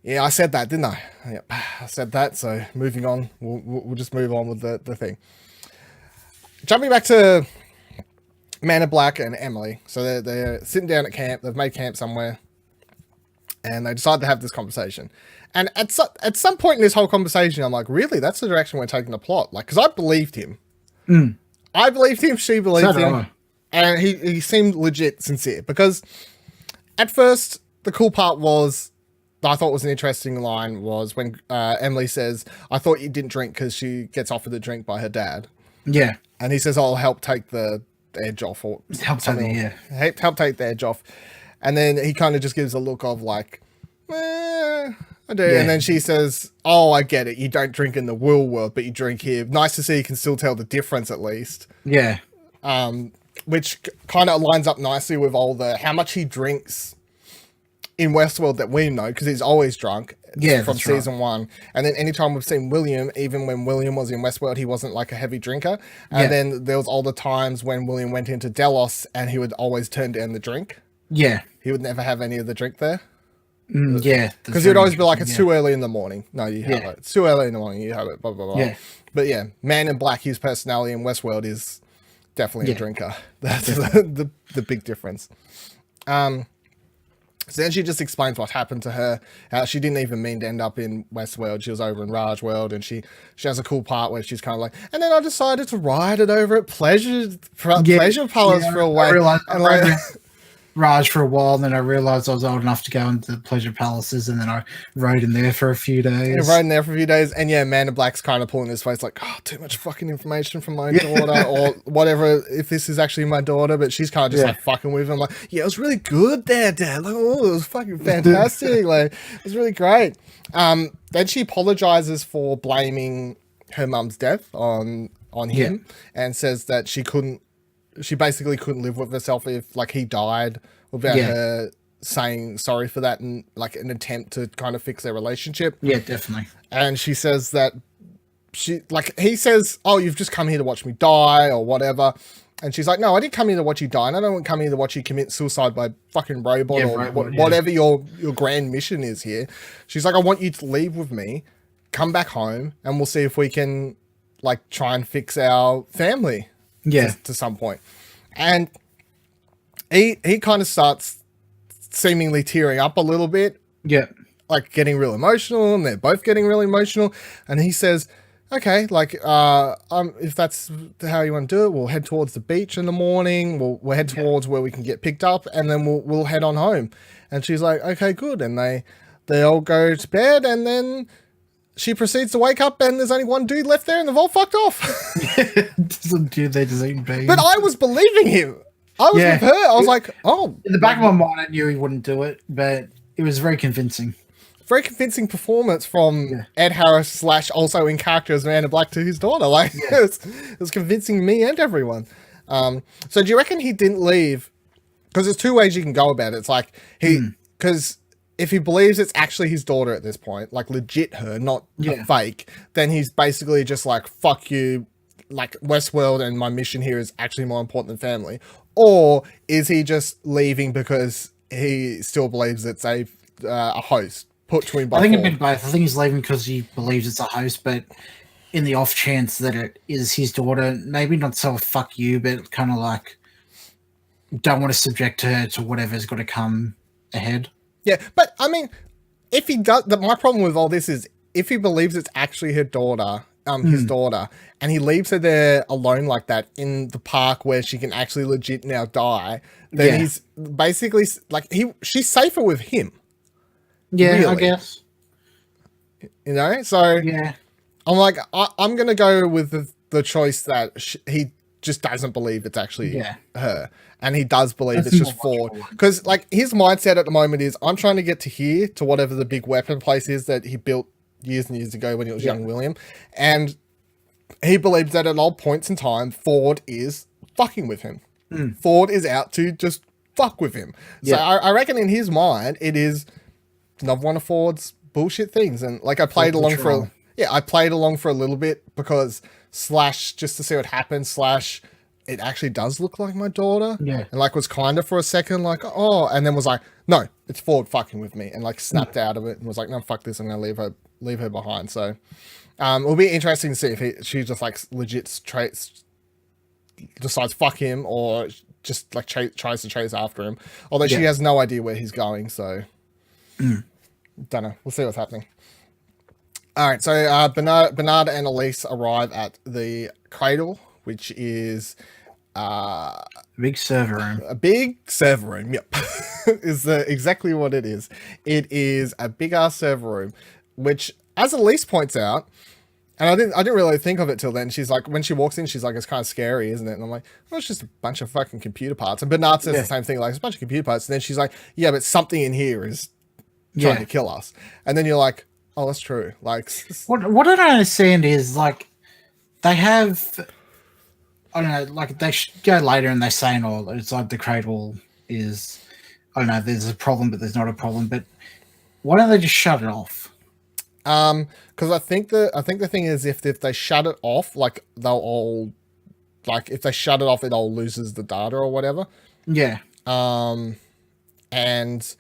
yeah, I said that, didn't I? Yep, I said that. So moving on, we'll just move on with the thing. Jumping back to Man in Black and Emily. So they're sitting down at camp. They've made camp somewhere, and they decide to have this conversation. And at some point in this whole conversation, I'm like, really? That's the direction we're taking the plot? Like, because I believed him. I believed him. She believed him. And he seemed legit sincere. Because at first, the cool part was, I thought was an interesting line, was when Emily says, I thought you didn't drink, because she gets offered a drink by her dad. Yeah. And he says, I'll help take the edge off. Or Help take the edge off. And then he kind of just gives a look of like, I do. Yeah. And then she says, oh, I get it. You don't drink in the real world, but you drink here. Nice to see you can still tell the difference at least. Yeah. Which kind of lines up nicely with all the how much he drinks in Westworld that we know, because he's always drunk. Yeah, from that's season 1. And then anytime we've seen William, even when William was in Westworld, he wasn't like a heavy drinker. And then there was all the times when William went into Delos and he would always turn down the drink. Yeah. He would never have any of the drink there. Yeah. Because he'd always be like, it's too early in the morning. No, you have Yeah. it. It's too early in the morning. You have it. Blah, blah, blah. Yeah. But yeah, Man in Black, his personality in Westworld is definitely a drinker. That's the big difference. So then she just explains what happened to her. How she didn't even mean to end up in Westworld. She was over in Rajworld, and she has a cool part where she's kind of like, and then I decided to ride it over at Pleasure Palace for a while. And like, Raj for a while, and then I realized I was old enough to go into the Pleasure Palaces, and then I rode in there for a few days. And yeah, Man in Black's kind of pulling his face like, oh, too much fucking information from my daughter, or whatever, if this is actually my daughter, but she's kind of just like fucking with him, like, yeah, it was really good there, Dad. Like, oh, it was fucking fantastic. Like, it was really great. Then she apologizes for blaming her mum's death on him, and says that she basically couldn't live with herself if like he died without her saying sorry for that, and like an attempt to kind of fix their relationship. Yeah, definitely. And she says that he says, oh, you've just come here to watch me die or whatever. And she's like, no, I didn't come here to watch you die, and I don't come here to watch you commit suicide by fucking robot whatever your grand mission is here. She's like, I want you to leave with me, come back home, and we'll see if we can like try and fix our family. To some point. And he kind of starts seemingly tearing up a little bit. Yeah. Like getting real emotional, and they're both getting really emotional. And he says, okay, like, if that's how you want to do it, we'll head towards the beach in the morning. We'll head towards where we can get picked up, and then we'll head on home. And she's like, okay, good. And they all go to bed, and then she proceeds to wake up, and there's only one dude left there, and they've all fucked off. Some dude they just eating beans. But I was believing him. I was with her. I was like, oh. In the back of my mind, I knew he wouldn't do it, but it was very convincing. Very convincing performance from Ed Harris / also in character as Man in Black to his daughter. Like, it was convincing me and everyone. So do you reckon he didn't leave? Because there's two ways you can go about it. It's like, because if he believes it's actually his daughter at this point, like legit her, not a fake, then he's basically just like, fuck you, like Westworld and my mission here is actually more important than family. Or is he just leaving because he still believes it's a host put to him by I think Ford? a bit both. I think he's leaving because he believes it's a host, but in the off chance that it is his daughter, maybe not so fuck you, but kind of like don't want to subject her to whatever's got to come ahead. Yeah, but I mean, if he does, my problem with all this is if he believes it's actually her daughter, his daughter, and he leaves her there alone like that in the park where she can actually legit now die, then he's basically like she's safer with him. Yeah, really. I guess. You know, so yeah, I'm like, I'm gonna go with the choice that he just doesn't believe it's actually her, and he does believe it's just Ford, because like his mindset at the moment is, I'm trying to get to here, to whatever the big weapon place is that he built years and years ago when he was young William, and he believes that at all points in time Ford is fucking with him. Ford is out to just fuck with him. So I reckon in his mind it is another one of Ford's bullshit things. And like I played along for a little bit because / just to see what happens / it actually does look like my daughter. Yeah. And like was kind of for a second like, oh, and then was like, no, it's Ford fucking with me, and like snapped out of it and was like, no, fuck this, I'm gonna leave her behind. So it'll be interesting to see if she just like legit decides fuck him, or just like tries to chase after him. Although she has no idea where he's going, so don't know. We'll see what's happening. All right, so Bernard and Elise arrive at the cradle, which is Big server room. a big server room. Yep, is exactly what it is. It is a big ass server room, which, as Elise points out, and I didn't really think of it till then. She's like, when she walks in, she's like, it's kind of scary, isn't it? And I'm like, well, it's just a bunch of fucking computer parts. And Bernard says the same thing, like, it's a bunch of computer parts. And then she's like, yeah, but something in here is trying to kill us. And then you're like, oh, that's true. Like, what I don't understand is like they have, I don't know, like they go later and they say, "Oh, it's like the cradle is, I don't know, there's a problem, but there's not a problem." But why don't they just shut it off? Because I think the thing is, if they shut it off, like they'll all, like if they shut it off, it all loses the data or whatever. Yeah. And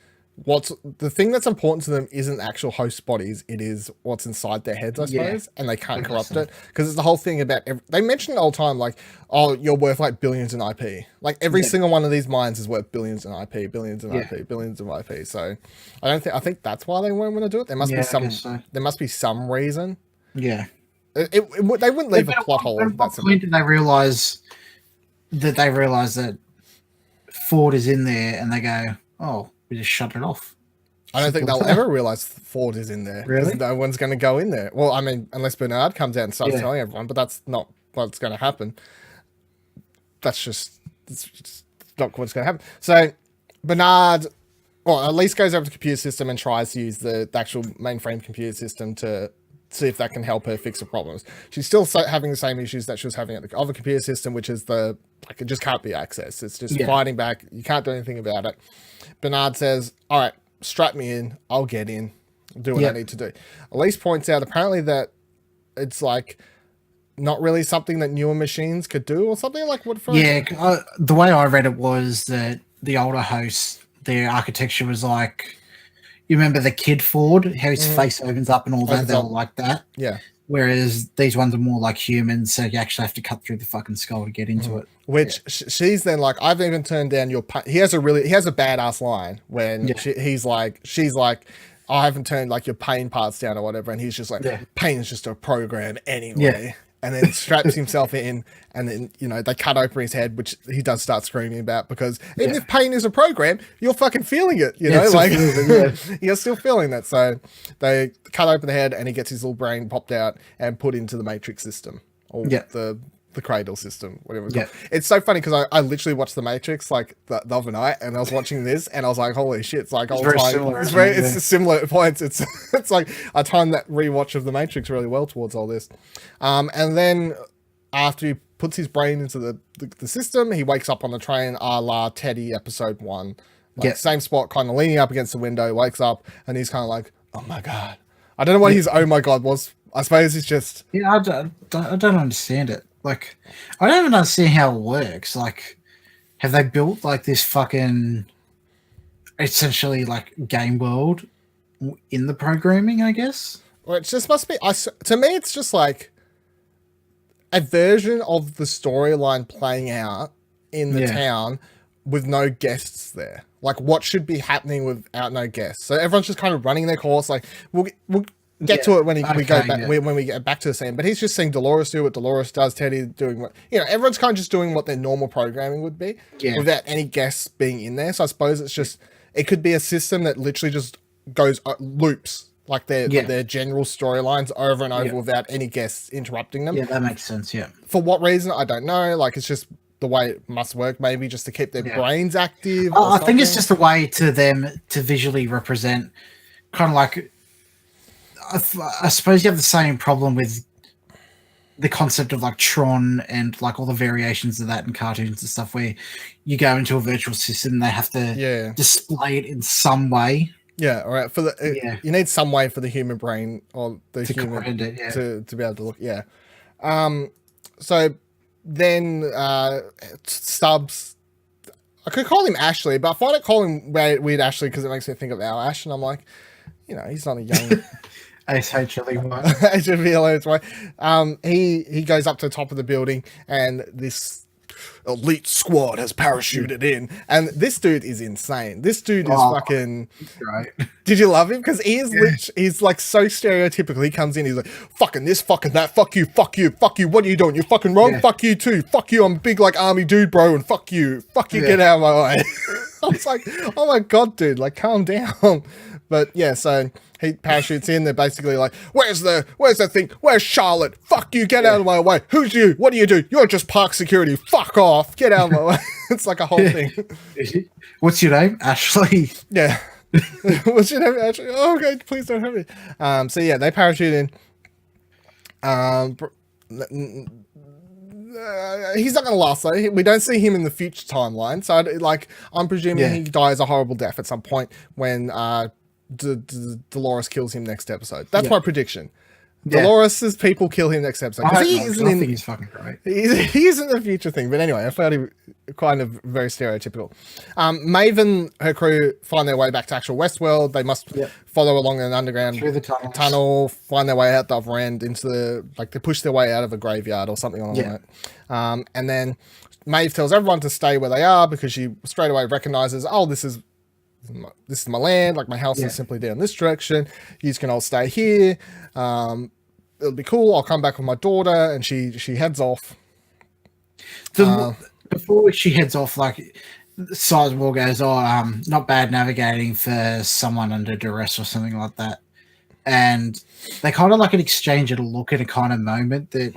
what's the thing that's important to them isn't actual host bodies, it is what's inside their heads, I suppose. And they can't corrupt it, because it's the whole thing about they mention it all the time, like, oh, you're worth like billions in IP. Like every single one of these mines is worth billions in IP, billions in IP, billions in IP. So I think that's why they won't want to do it. There must be there must be some reason. Yeah. They wouldn't leave a plot hole. At what point did they realize that Ford is in there, and they go, oh, we just shut it off? I don't think they'll ever realize Ford is in there. Really? No one's going to go in there. Well, I mean, unless Bernard comes out and starts telling everyone, but that's not what's going to happen. It's just not what's going to happen. So Bernard, or at least goes over to the computer system and tries to use the actual mainframe computer system to see if that can help her fix the problems. She's still having the same issues that she was having at the other computer system, which is it just can't be accessed. It's just fighting back. You can't do anything about it. Bernard says, all right, strap me in. I'll get in. Do what I need to do. Elise points out apparently that it's like not really something that newer machines could do, or something like what. The way I read it was that the older hosts, their architecture was like, you remember the kid Ford, how his face opens up and all that? They were like that. Yeah. Whereas these ones are more like humans, so you actually have to cut through the fucking skull to get into it. Which she's then like, I've even turned down your pain. He has a badass line when she's like, I haven't turned like your pain parts down or whatever, and he's just like, pain is just a program anyway. And then straps himself in, and then they cut open his head, which he does start screaming about, because even if pain is a program, you're fucking feeling it, you're still feeling that. So they cut open the head, and he gets his little brain popped out and put into the Matrix system, or the cradle system, whatever it's called. It's so funny because I literally watched the Matrix like the other night, and I was watching this, and I was like, holy shit, it's like old time. It's similar points. It's like I timed that rewatch of the Matrix really well towards all this. And then after he puts his brain into the system, he wakes up on the train, a la Teddy episode 1. Same spot, kind of leaning up against the window, wakes up, and he's kind of like, oh my god. I don't know what his oh my god was. I suppose it's just... Yeah, I don't understand it. Like, I don't even understand how it works. Like, have they built like this fucking essentially like game world in the programming, I guess? Well, it just must be... to me, it's just like a version of the storyline playing out in the town with no guests there. Like, what should be happening without no guests? So everyone's just kind of running their course. Like, we'll get to it when we go back when we get back to the scene. But he's just seeing Dolores do what Dolores does, Teddy doing what everyone's kind of just doing what their normal programming would be without any guests being in there. So I suppose it could be a system that literally just goes loops like their general storylines over and over without any guests interrupting them. Yeah, that makes sense. Yeah. For what reason, I don't know. Like, it's just the way it must work, maybe just to keep their brains active. I think it's just a way to them to visually represent kind of like, I suppose you have the same problem with the concept of like Tron and like all the variations of that in cartoons and stuff, where you go into a virtual system and they have to display it in some way. Yeah, all right. You need some way for the human brain or the human to be able to look. Yeah. So then Stubbs, I could call him Ashley, but I find it calling weird Ashley because it makes me think of our Ash, and I'm like, he's not a young HLE. He goes up to the top of the building, and this elite squad has parachuted in, and this dude is insane. This dude is fucking right. Did you love him? Because he is he's like so stereotypical. He comes in, he's like, fucking this, fucking that, fuck you, what are you doing? You're fucking wrong, fuck you too, fuck you, I'm a big like army dude, bro, and fuck you, get out of my way. I was like, oh my god, dude, like calm down. But yeah, so he parachutes in. They're basically like, where's the thing? Where's Charlotte? Fuck you, get out of my way. Who's you? What do you do? You're just park security. Fuck off. Get out of my way. It's like a whole thing. What's your name? Ashley. Yeah. What's your name? Ashley? Oh, okay, please don't hurt me. So yeah, they parachute in. He's not going to last though. We don't see him in the future timeline. So I'm presuming he dies a horrible death at some point when Dolores kills him next episode. That's my prediction. Dolores' people kill him next episode. I think he's fucking great. He isn't the future thing. But anyway, I found him kind of very stereotypical. Maeve and her crew find their way back to actual Westworld. They must follow along an underground through the tunnel, find their way out the other end into they push their way out of a graveyard or something like that. And then Maeve tells everyone to stay where they are because she straight away recognizes, this is my land, like my house is simply down this direction. You can all stay here. It'll be cool. I'll come back with my daughter, and she heads off. Before she heads off, like Sizemore goes, not bad navigating for someone under duress or something like that. And they kind of like an exchange a look at a kind of moment that,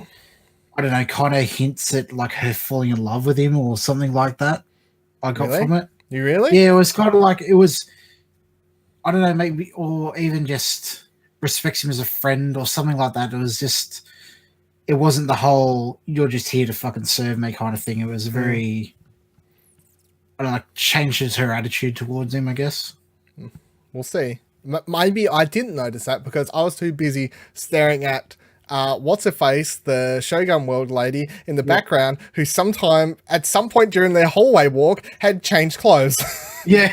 I don't know, kind of hints at like her falling in love with him or something like that. I got from it. You really? Yeah, it was kind of like, it was, I don't know, maybe, or even just respects him as a friend or something like that. It was just, it wasn't the whole, you're just here to fucking serve me kind of thing. It was a very, I don't know, changes her attitude towards him, I guess. We'll see. Maybe I didn't notice that because I was too busy staring at what's her face, the Shogun World lady in the background, who at some point during their hallway walk had changed clothes. Yeah.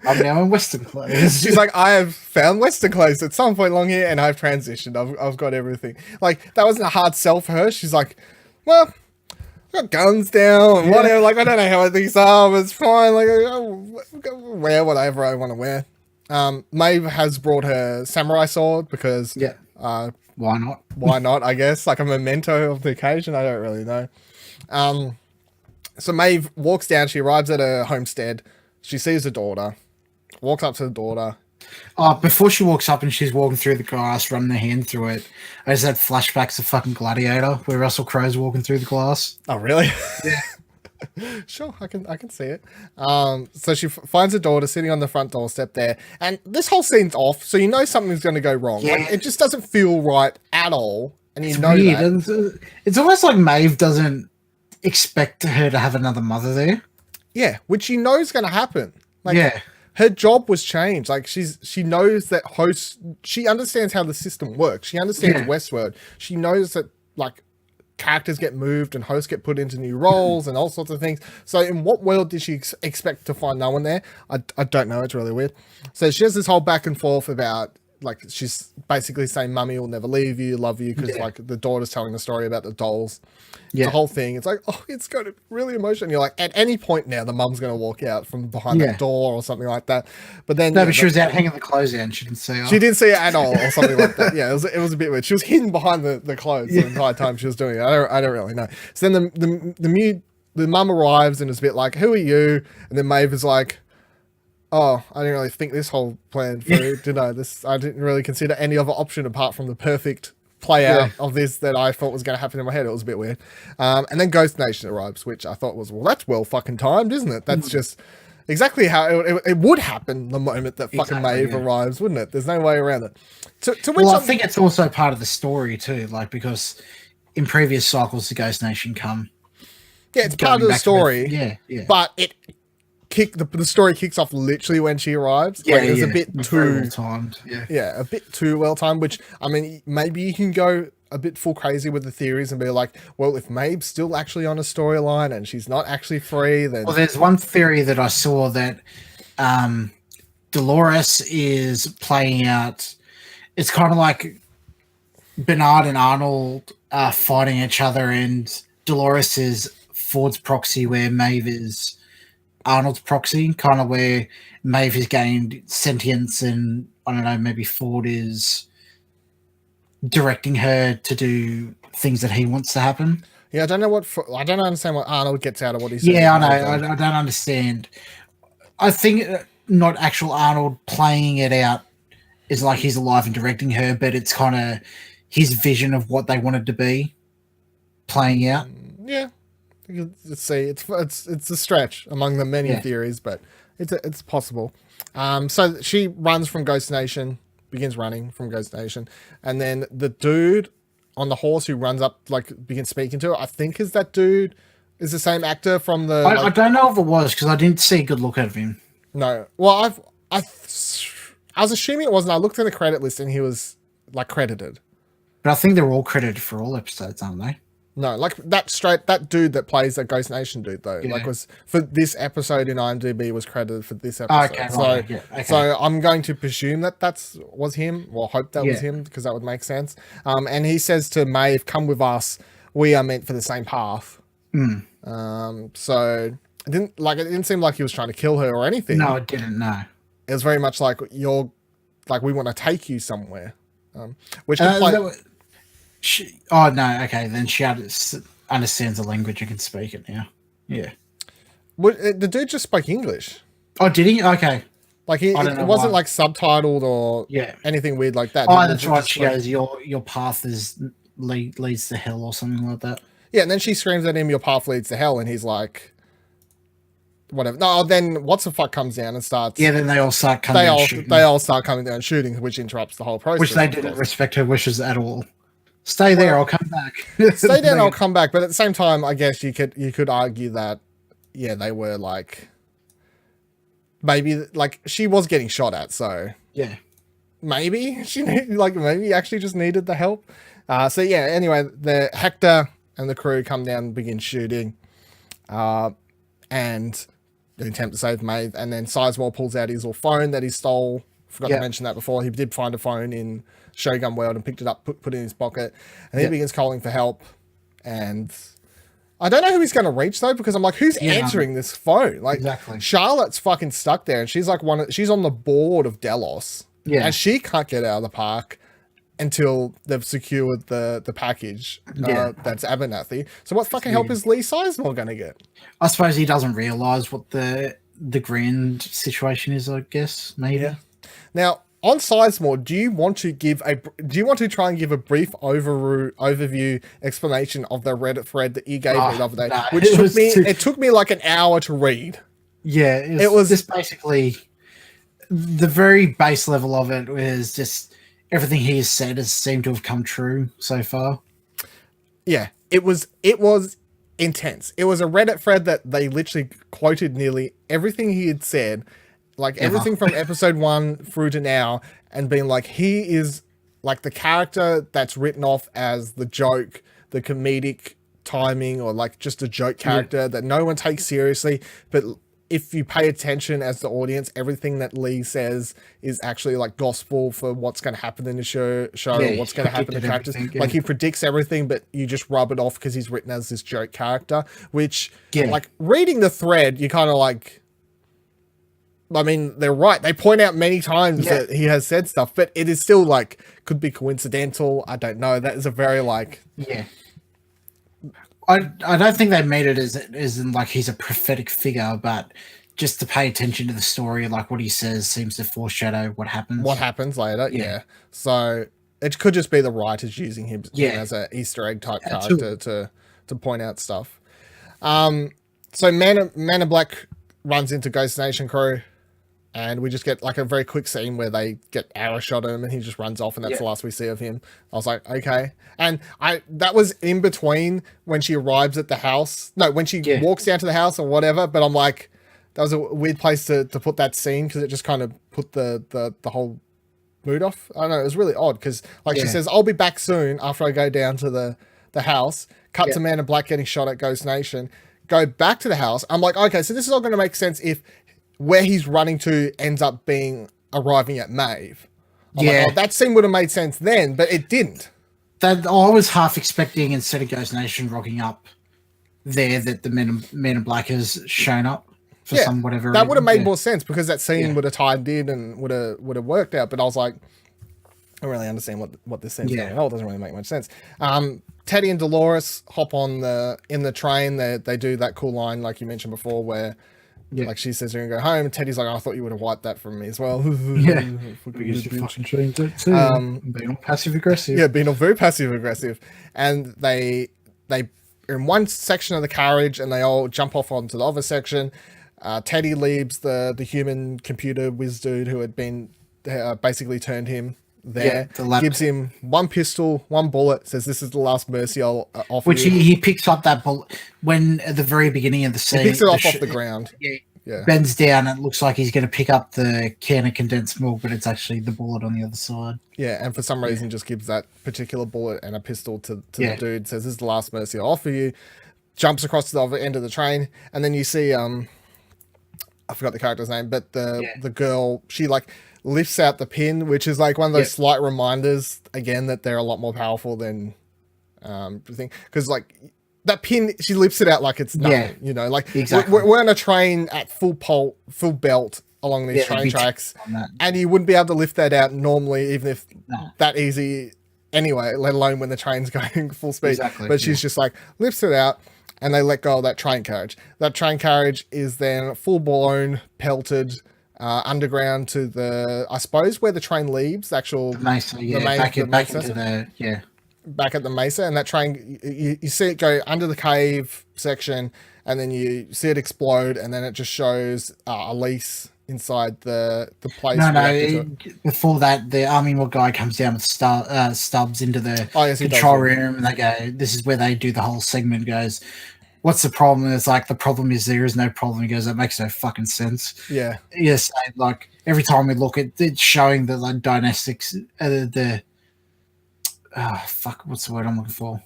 I'm now in Western clothes. She's like, I have found Western clothes at some point along here and I've transitioned. I've got everything. Like, that wasn't a hard sell for her. She's like, well, I got guns down and whatever. Like, I don't know how these are, but it's fine. Like, I'll wear whatever I want to wear. Maeve has brought her samurai sword because why not? Why not? I guess like a memento of the occasion. I don't really know. So Maeve walks down. She arrives at her homestead. She sees her daughter. Walks up to the daughter. Before she walks up and she's walking through the glass, running her hand through it, I just had flashbacks of fucking Gladiator, where Russell Crowe's walking through the glass. Oh, really? Yeah. Sure, I can see it. So she finds her daughter sitting on the front doorstep there, and this whole scene's off, so you know something's going to go wrong. Yeah. Like, it just doesn't feel right at all, and it's know weird. that. It's almost like Maeve doesn't expect her to have another mother there. Yeah, which she knows going to happen. Like, her job was changed. Like, she knows that she understands how the system works. She understands Westworld. She knows that like characters get moved and hosts get put into new roles and all sorts of things. So in what world did she expect to find no one there? I don't know. It's really weird. So she has this whole back and forth about, like, she's basically saying mummy will never leave you, love you, because like the daughter's telling the story about the dolls. It's a whole thing. It's like, oh, it's going to be really emotional. You're like, at any point now the mum's going to walk out from behind that door or something like that. But then but she was out hanging the clothes out and she didn't see her. She didn't see it at all or something like that. Yeah, it was a bit weird. She was hidden behind the clothes the entire time she was doing it. I don't really know. So then the mum arrives and is a bit like, who are you? And then Maeve is like, oh, I didn't really think this whole plan through, did I? I didn't really consider any other option apart from the perfect play out of this that I thought was going to happen in my head. It was a bit weird. And then Ghost Nation arrives, which I thought was, well, that's well fucking timed, isn't it? That's just exactly how it would happen the moment that fucking Maeve arrives, wouldn't it? There's no way around it. I think it's also part of the story too, like, because in previous cycles the Ghost Nation come. Yeah, it's part of the story. Yeah. But the story kicks off literally when she arrives. Yeah, like, it was a bit too well timed. Yeah, a bit too well timed. Which, I mean, maybe you can go a bit full crazy with the theories and be like, well, if Maeve's still actually on a storyline and she's not actually free, then Well, there's one theory that I saw that Dolores is playing out. It's kind of like Bernard and Arnold are fighting each other, and Dolores is Ford's proxy, where Maeve is Arnold's proxy, kind of where Maeve has gained sentience, and I don't know, maybe Ford is directing her to do things that he wants to happen. Yeah, I don't understand what Arnold gets out of what he says. Yeah, I know. I don't understand. I think not actual Arnold playing it out is like he's alive and directing her, but it's kind of his vision of what they wanted to be playing out. Yeah, let's see. It's a stretch among the many theories, but it's possible. So she runs from Ghost Nation, begins running from Ghost Nation, and then the dude on the horse who runs up, like, begins speaking to her, I think is that dude is the same actor from the... I don't know if it was, because I didn't see a good look of him. No. Well, I was assuming it wasn't. I looked in the credit list and he was, like, credited. But I think they're all credited for all episodes, aren't they? No, like that dude that plays that Ghost Nation dude though, like was for this episode in IMDb was credited for this episode. Okay, so, right, okay. So I'm going to presume that was him, or hope that was him, because that would make sense. And he says to Maeve, "Come with us. We are meant for the same path." So it didn't seem like he was trying to kill her or anything. No, it didn't. No, it was very much like we want to take you somewhere. Which okay, then she understands the language and can speak it now. Yeah. The dude just spoke English. Oh, did he? Okay. Like it wasn't like subtitled or anything weird like that. Oh, that's right. She goes, your path leads to hell or something like that. Yeah, and then she screams at him, "Your path leads to hell," and he's like, whatever. No, then what's the fuck comes down and starts. Yeah, then they all start coming down shooting. They all start coming down and shooting, which interrupts the whole process. Which they didn't respect her wishes at all. Stay there, I'll come back. Stay there, I'll come back. But at the same time, I guess you could argue that, yeah, they were like, maybe like she was getting shot at, so yeah, maybe maybe actually just needed the help. So yeah. Anyway, the Hector and the crew come down and begin shooting, and they attempt to save Maeve. And then Sizemore pulls out his little phone that he stole. Forgot to mention that before. He did find a phone in Shogun World and picked it up, put it in his pocket, and he begins calling for help. And I don't know who he's going to reach though, because I'm like, who's answering this phone? Like, exactly. Charlotte's fucking stuck there, and she's like she's on the board of Delos, and she can't get out of the park until they've secured the package that's Abernathy. So what fucking help is Lee Sizemore going to get? I suppose he doesn't realize what the grand situation is. I guess maybe. Yeah. Now, on Sizemore, do you want to try and give a brief overview explanation of the Reddit thread that you gave me the other day, which it took me like an hour to read. Yeah, it was just basically the very base level of it was just everything he has said has seemed to have come true so far. Yeah, it was intense. It was a Reddit thread that they literally quoted nearly everything he had said. Like everything from episode 1 through to now, and being like, he is like the character that's written off as the joke, the comedic timing, or like just a joke character that no one takes seriously. But if you pay attention as the audience, everything that Lee says is actually like gospel for what's going to happen in the show, what's going to happen to the characters. Like he predicts everything, but you just rub it off because he's written as this joke character, which like reading the thread, you kind of like, I mean, they're right. They point out many times that he has said stuff, but it is still like, could be coincidental. I don't know. That is a very like... Yeah. I don't think they made it as in like he's a prophetic figure, but just to pay attention to the story, like what he says seems to foreshadow what happens. What happens later, yeah. So it could just be the writers using him as an Easter egg type character to point out stuff. So Man in Black runs into Ghost Nation crew, and we just get like a very quick scene where they get arrow shot at him and he just runs off, and that's the last we see of him. I was like, okay. And that was in between when she arrives at the house. No, when she walks down to the house or whatever, but I'm like, that was a weird place to put that scene, because it just kind of put the whole mood off. I don't know. It was really odd because she says, "I'll be back soon." After I go down to the house, cut to Man in Black getting shot at Ghost Nation. Go back to the house. I'm like, okay, so this is all going to make sense if where he's running to ends up being arriving at Maeve. I'm like, that scene would have made sense then, but it didn't. I was half expecting instead of Ghost Nation rocking up there that the Men in Black has shown up for some whatever that reason. would have made more sense because that scene would have tied in and would have worked out. But I was like, I don't really understand what this scene's going on. It doesn't really make much sense. Teddy and Dolores hop on in the train. They do that cool line like you mentioned before where like she says you're gonna go home and Teddy's like, I thought you would have wiped that from me as well. Because you fucking changed it too. Being all passive aggressive. Yeah, being all very passive aggressive. And they are in one section of the carriage and they all jump off onto the other section. Teddy leaves the human computer whiz dude who had been basically turned him there, gives him one pistol, one bullet, says this is the last mercy I'll offer Which you. he picks up that bullet when at the very beginning of the scene. He picks it off the ground. Bends down and it looks like he's going to pick up the can of condensed milk, but it's actually the bullet on the other side. Yeah, and for some reason just gives that particular bullet and a pistol to the dude, says this is the last mercy I'll offer you, jumps across to the other end of the train, and then you see, I forgot the character's name, but the girl, she like lifts out the pin, which is like one of those slight reminders again that they're a lot more powerful than thing, because like that pin, she lifts it out like it's nothing, you know, like we're on a train at full belt along these train tracks, and you wouldn't be able to lift that out normally, even if that easy anyway, let alone when the train's going full speed. But she's just like lifts it out, and they let go of that train carriage. That train carriage is then full blown pelted underground to the, I suppose, where the train leaves, the actual mesa, back at the mesa, and that train, you see it go under the cave section, and then you see it explode, and then it just shows Elise inside the place. Before that, the Army guy comes down with Stubbs into the control room, and they go, this is where they do the whole segment, goes, what's the problem? And it's like, the problem is there is no problem. He goes, that makes no fucking sense. Yeah. Yes, like every time we look at it's showing the like dynastics, what's the word I'm looking for?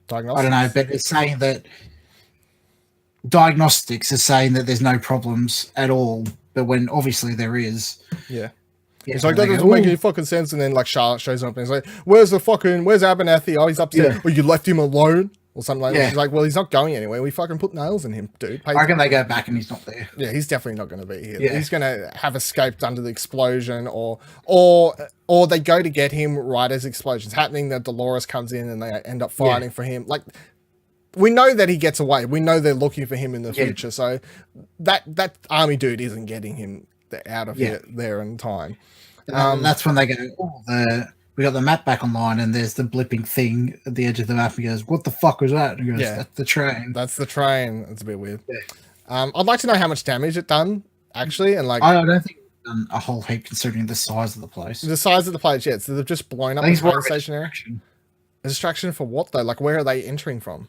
Diagnostics? I don't know, but it's saying that diagnostics is saying that there's no problems at all, but when obviously there is. Yeah. It's like, that doesn't make any fucking sense. And then like Charlotte shows up and it's like, where's Abernathy? Oh, he's upstairs. Or you left him alone or something like that. She's like, well, he's not going anywhere. We fucking put nails in him, dude. I reckon they go back and he's not there. Yeah, he's definitely not going to be here. He's going to have escaped under the explosion, or they go to get him right as the explosion's happening. That Dolores comes in and they end up fighting for him. Like, we know that he gets away. We know they're looking for him in the future. So that army dude isn't getting him out of here there in time. That's when they go, we got the map back online, and there's the blipping thing at the edge of the map. He goes, what the fuck was that? And he goes, that's the train. That's the train. It's a bit weird. I'd like to know how much damage it done, actually. And like, I don't think it's done a whole heap considering the size of the place. The size of the place, so they've just blown up the train station area. A distraction for what, though? Like, where are they entering from?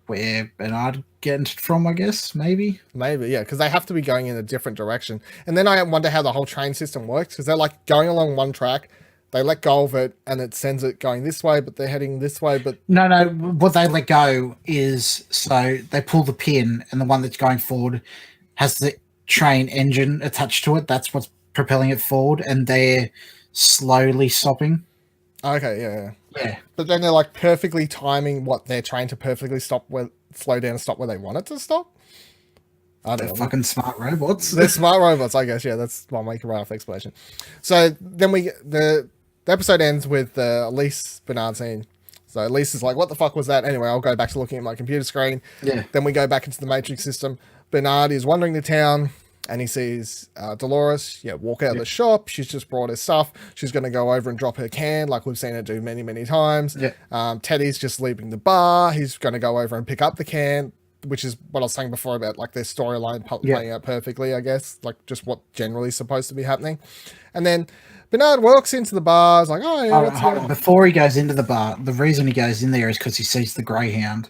Where Bernard gets from, I guess, maybe, yeah, because they have to be going in a different direction. And then I wonder how the whole train system works, because they're like going along one track, they let go of it, and it sends it going this way, but they're heading this way. But no, what they let go is, so they pull the pin, and the one that's going forward has the train engine attached to it. That's what's propelling it forward, and they're slowly stopping. Okay, yeah. But then they're like perfectly timing what they're trying to perfectly slow down and stop where they want it to stop. I don't know. Fucking smart robots. They're smart robots, I guess. Yeah, that's what I'm making right off the explanation. So then the episode ends with Elise Bernard scene. So Elise is like, what the fuck was that? Anyway, I'll go back to looking at my computer screen. Yeah. Then we go back into the Matrix system. Bernard is wandering the town, and he sees Dolores walk out of the shop. She's just brought her stuff. She's going to go over and drop her can, like we've seen her do many, many times. Teddy's just leaving the bar. He's going to go over and pick up the can, which is what I was saying before about like their storyline playing out perfectly, I guess, like just what generally is supposed to be happening. And then Bernard walks into the bar. Is like, before he goes into the bar, the reason he goes in there is because he sees the Greyhound.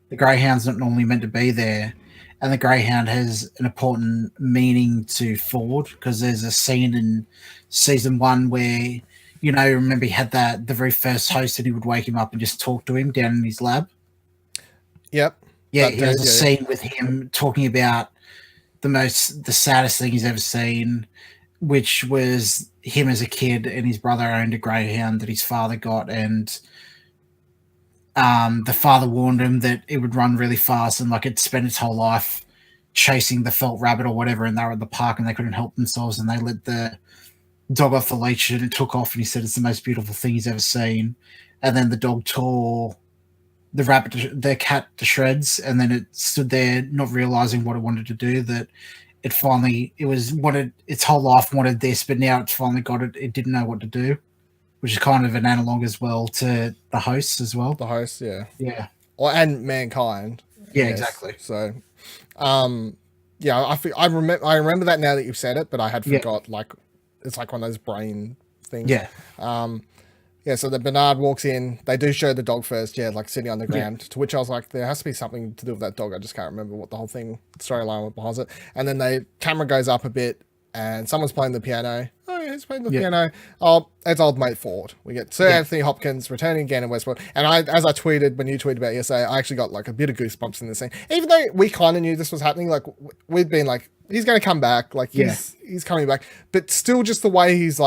The Greyhound's not normally meant to be there. and the greyhound has an important meaning to Ford, because there's a scene in season 1 where, remember he had the very first host, and he would wake him up and just talk to him down in his lab. Yep. Yeah, he has a scene with him talking about the saddest thing he's ever seen, which was him as a kid, and his brother owned a greyhound that his father got, and the father warned him that it would run really fast and it'd spend its whole life chasing the felt rabbit or whatever, and they were at the park and they couldn't help themselves, and they let the dog off the leash and it took off, and he said it's the most beautiful thing he's ever seen. And then the dog tore the cat to shreds, and then it stood there not realizing what it wanted to do, that its whole life wanted this, but now it's finally got it. It didn't know what to do, which is kind of an analog as well to the hosts as well. The hosts, yeah. Yeah. And mankind. Yeah, exactly. So, I remember that now that you've said it, but I had forgot, it's like one of those brain things. Yeah. So the Bernard walks in. They do show the dog first, sitting on the ground, to which I was like, there has to be something to do with that dog. I just can't remember what the whole storyline was behind it. And then the camera goes up a bit, and someone's playing the piano. Oh, yeah, he's playing the piano. Oh, it's old mate Ford. We get Sir Anthony Hopkins returning again in Westworld. And as I tweeted, when you tweeted about it yesterday, I actually got a bit of goosebumps in the scene. Even though we kind of knew this was happening, we'd been he's going to come back. He's coming back. But still, just the way he's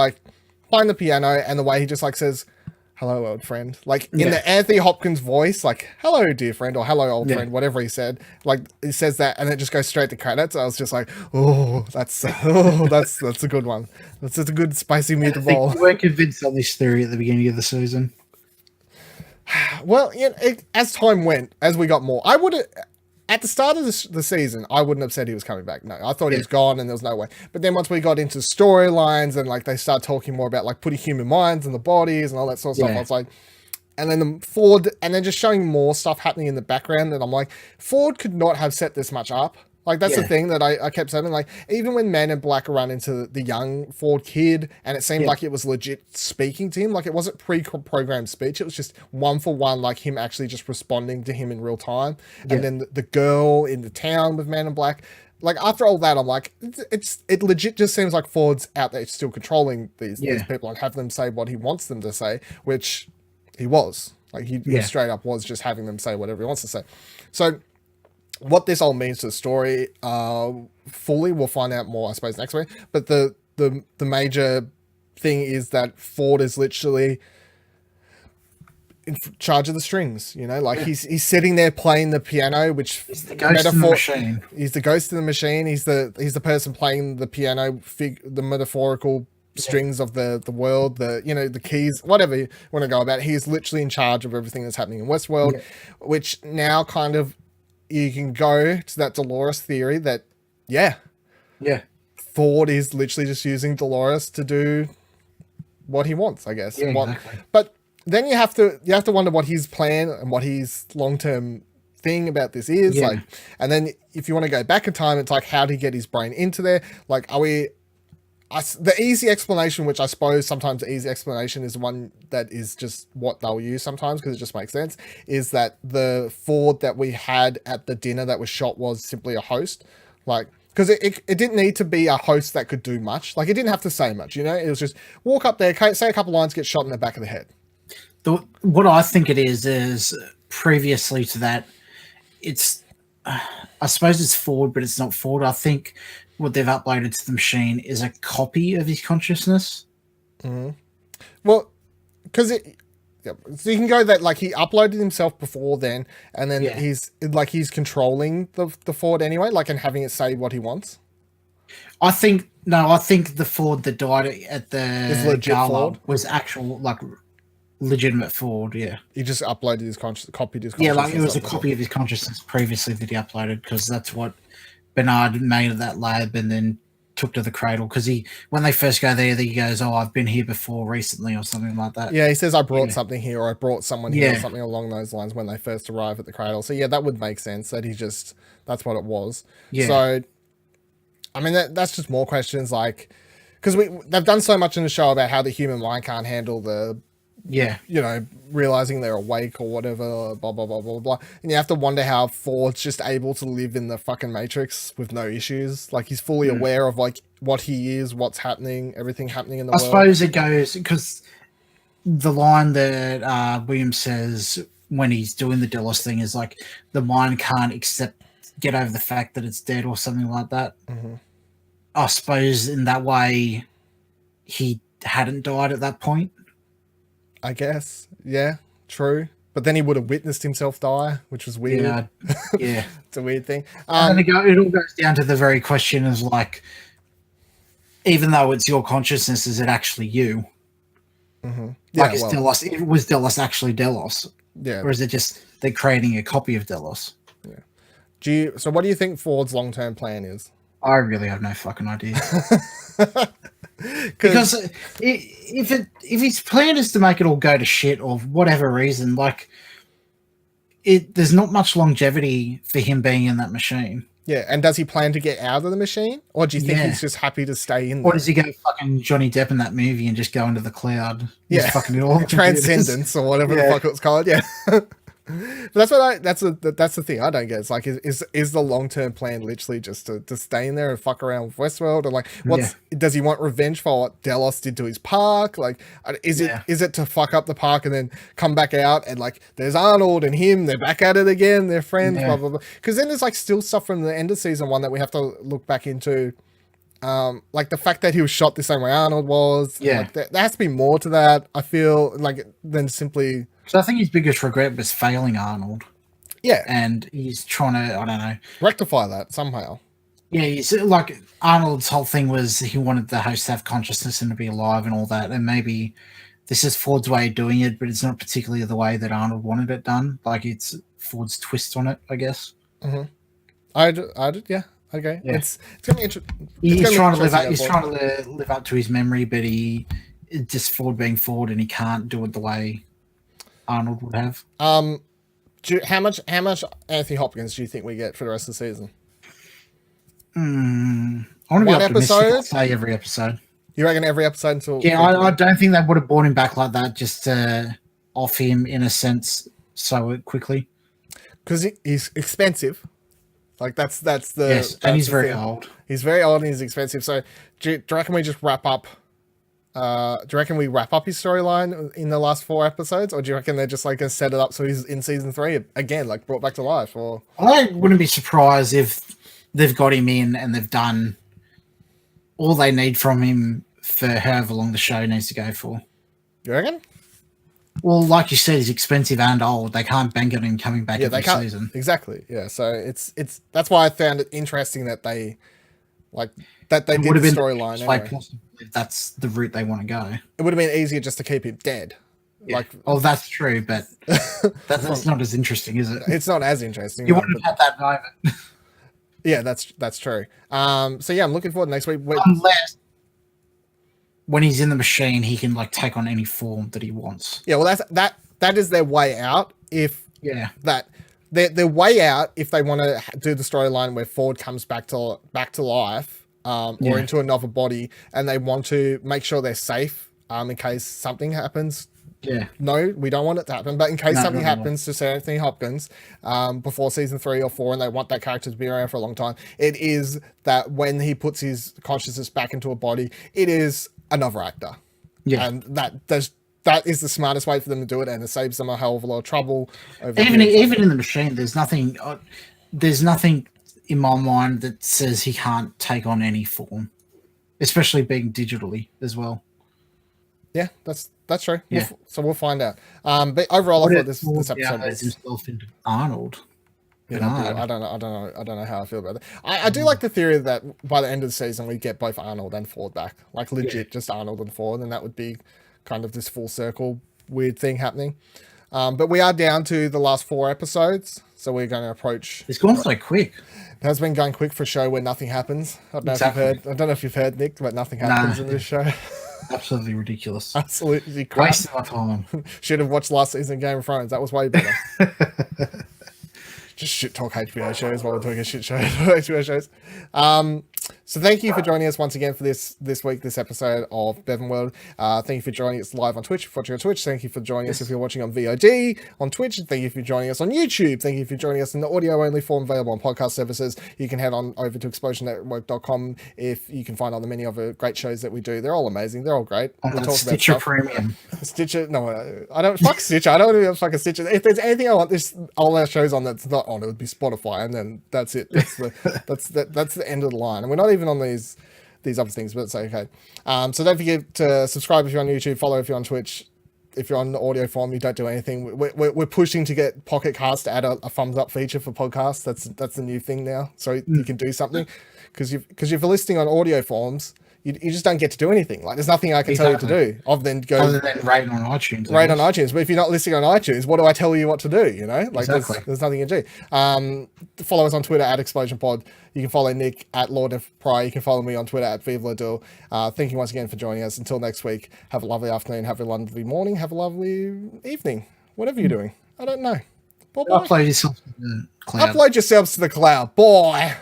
playing the piano, and the way he just says, hello, old friend. In the Anthony Hopkins voice, hello, dear friend, or hello, old friend, whatever he said. He says that, and it just goes straight to credits. I was just that's a good one. That's a good spicy meatball. We weren't convinced on this theory at the beginning of the season. Well, as time went, as we got more, I would have... At the start of the season, I wouldn't have said he was coming back. No, I thought he was gone and there was no way. But then once we got into storylines and they start talking more about putting human minds in the bodies and all that sort of stuff, I was like, and then the Ford, and then just showing more stuff happening in the background, and I'm like, Ford could not have set this much up. That's the thing that I kept saying. Even when Man in Black run into the young Ford kid, and it seemed like it was legit speaking to him, it wasn't pre-programmed speech. It was just one for one, him actually just responding to him in real time. And then the girl in the town with Man in Black. After all that, I'm like, it legit just seems like Ford's out there still controlling these people and have them say what he wants them to say, which he was. He straight up was just having them say whatever he wants to say. So what this all means to the story, fully, we'll find out more, I suppose, next week. But the major thing is that Ford is literally in charge of the strings. He's sitting there playing the piano, which he's the ghost in the machine. He's the ghost in the machine. He's the person playing the piano, the metaphorical strings of the world, the keys, whatever you want to go about. He's literally in charge of everything that's happening in Westworld, which now kind of, you can go to that Dolores theory that, Ford is literally just using Dolores to do what he wants, I guess. Exactly. But then you have to wonder what his plan and what his long-term thing about this is. And then if you want to go back in time, it's how did he get his brain into there? The easy explanation, which I suppose sometimes the easy explanation is the one that is just what they'll use sometimes because it just makes sense, is that the Ford that we had at the dinner that was shot was simply a host. Because it didn't need to be a host that could do much. It didn't have to say much, It was just walk up there, say a couple lines, get shot in the back of the head. What I think it is previously to that, it's... I suppose it's Ford, but it's not Ford. I think what they've uploaded to the machine is a copy of his consciousness. Mm-hmm. Well, because so you can go that he uploaded himself before then, and then he's controlling the Ford anyway, and having it say what he wants. I think the Ford that died at the gala Ford was actual legitimate Ford. Yeah, he just uploaded his copied his consciousness. Yeah, it was a copy of his consciousness previously that he uploaded, because that's what Bernard made of that lab and then took to the cradle. Because when they first go there, he goes, "Oh, I've been here before recently," or something like that. Yeah, he says, "I brought something here," or "I brought someone here," or something along those lines when they first arrive at the cradle. So that would make sense that that's what it was. Yeah. So, I mean, that's just more questions because they've done so much in the show about how the human mind can't handle the Yeah. you know, realizing they're awake or whatever, blah, blah, blah, blah, blah. And you have to wonder how Ford's just able to live in the fucking Matrix with no issues. Like, he's fully aware of, like, what he is, what's happening, everything happening in the I world. suppose it goes because the line that William says when he's doing the Delos thing is like, the mind can't get over the fact that it's dead or something like that. Mm-hmm. I suppose in that way, he hadn't died at that point. I guess. Yeah, true. But then he would have witnessed himself die, which was weird. Yeah. Yeah. It's a weird thing. And then it all goes down to the very question is like, even though it's your consciousness, is it actually you? Mm-hmm. Like, was Delos actually Delos? Yeah. Or is it just they're creating a copy of Delos? Yeah. So what do you think Ford's long-term plan is? I really have no fucking idea. Because if his plan is to make it all go to shit or whatever reason, like, there's not much longevity for him being in that machine. Yeah, and does he plan to get out of the machine, or do you think he's just happy to stay in there? Or does he go fucking Johnny Depp in that movie and just go into the cloud? Yeah, fucking it all. Transcendence or whatever the fuck it's called. Yeah. But that's the thing I don't get. It's like, is the long-term plan literally just to stay in there and fuck around with Westworld, or like, does he want revenge for what Delos did to his park? Like, is it to fuck up the park and then come back out and like there's Arnold and him, they're back at it again, they're friends, blah blah blah. Because then there's like still stuff from the end of season 1 that we have to look back into. Like the fact that he was shot the same way Arnold was. Yeah. Like, there has to be more to that, I feel, like, than simply. So I think his biggest regret was failing Arnold. Yeah. And he's trying to, I don't know, rectify that somehow. Yeah, he's like, Arnold's whole thing was he wanted the host to have consciousness and to be alive and all that. And maybe this is Ford's way of doing it, but it's not particularly the way that Arnold wanted it done. Like, it's Ford's twist on it, I guess. Mm-hmm. I did, yeah. Okay. Yeah. It's gonna be interesting. He's trying to live up to his memory, but just Ford being Ford, and he can't do it the way Arnold would have. How much Anthony Hopkins do you think we get for the rest of the season? I want to be optimistic. Say every episode. You reckon every episode until? Yeah, I don't think they would have brought him back like that just to off him in a sense so quickly. Because he's expensive. Like that's the and he's very old. He's very old and he's expensive. So do you reckon we just wrap up? Do you reckon we wrap up his storyline in the last 4 episodes, or do you reckon they're just like gonna set it up so he's in season 3 again, like brought back to life? Or I wouldn't be surprised if they've got him in and they've done all they need from him for however long the show needs to go for. You reckon? Well, like you said, he's expensive and old. They can't bank on him coming back every season. Exactly. Yeah. So it's that's why I found it interesting that they did the storyline. Anyway. If that's the route they want to go. It would have been easier just to keep him dead. Yeah. Like, oh, that's true, but that's not as interesting, is it? It's not as interesting. You wouldn't have that moment. Yeah, that's true. So yeah, I'm looking forward to next week. Unless when he's in the machine, he can like take on any form that he wants. Yeah, well, that is their way out. If their way out, if they want to do the storyline where Ford comes back to life, or into another body, and they want to make sure they're safe, in case something happens. Yeah. No, we don't want it to happen. But in case something happens to Sir Anthony Hopkins before season 3 or 4, and they want that character to be around for a long time, it is that when he puts his consciousness back into a body, it is another actor. Yeah. And that is the smartest way for them to do it, and it saves them a hell of a lot of trouble. Even in the machine, there's nothing in my mind that says he can't take on any form, especially being digitally as well. Yeah, that's true. Yeah. We'll find out. But overall, I thought this episode was himself into Arnold. I don't know how I feel about it. I do like the theory that by the end of the season we get both Arnold and Ford back, like legit, just Arnold and Ford, and that would be kind of this full circle weird thing happening. But we are down to the last 4 episodes, so we're going to approach. It's gone so quick. It has been going quick for a show where nothing happens. I don't know if you've heard, Nick, but nothing happens in this show. Absolutely ridiculous. Absolutely wasting my time. Should have watched last season of Game of Thrones. That was way better. Just shit talk HBO shows while we're talking shit shows. HBO shows. So thank you for joining us once again for this week, this episode of BevanWorld. Thank you for joining us live on Twitch. If you're watching on Twitch, thank you for joining us. If you're watching on VOD on Twitch, thank you for joining us on YouTube. Thank you for joining us in the audio-only form available on podcast services. You can head on over to explosionnetwork.com if you can find all the many other great shows that we do. They're all amazing. They're all great. On the Stitcher Premium. Stitcher, no, I don't fuck Stitcher. I don't want to fucking Stitcher. If there's anything I want all our shows on that's not on, it would be Spotify, and then that's it. That's the end of the line. And we're not even on these other things, but it's okay. So don't forget to subscribe if you're on YouTube, follow if you're on Twitch. If you're on the audio form, you don't do anything. We're pushing to get Pocket Cast to add a thumbs up feature for podcasts. That's the new thing now. So you can do something because if you're listening on audio forms, you just don't get to do anything. Like there's nothing I can tell you to do other than rate on iTunes. Rate on iTunes. But if you're not listening on iTunes, what do I tell you what to do? You know, like exactly. there's nothing you can do. Follow us on Twitter at ExplosionPod. You can follow Nick at Lord of Pride. You can follow me on Twitter at VivaLadil. Thank you once again for joining us. Until next week, have a lovely afternoon, have a lovely morning, have a lovely evening, whatever you're doing. I don't know. Bye-bye. Upload yourself to the cloud. Upload yourselves to the cloud. Bye.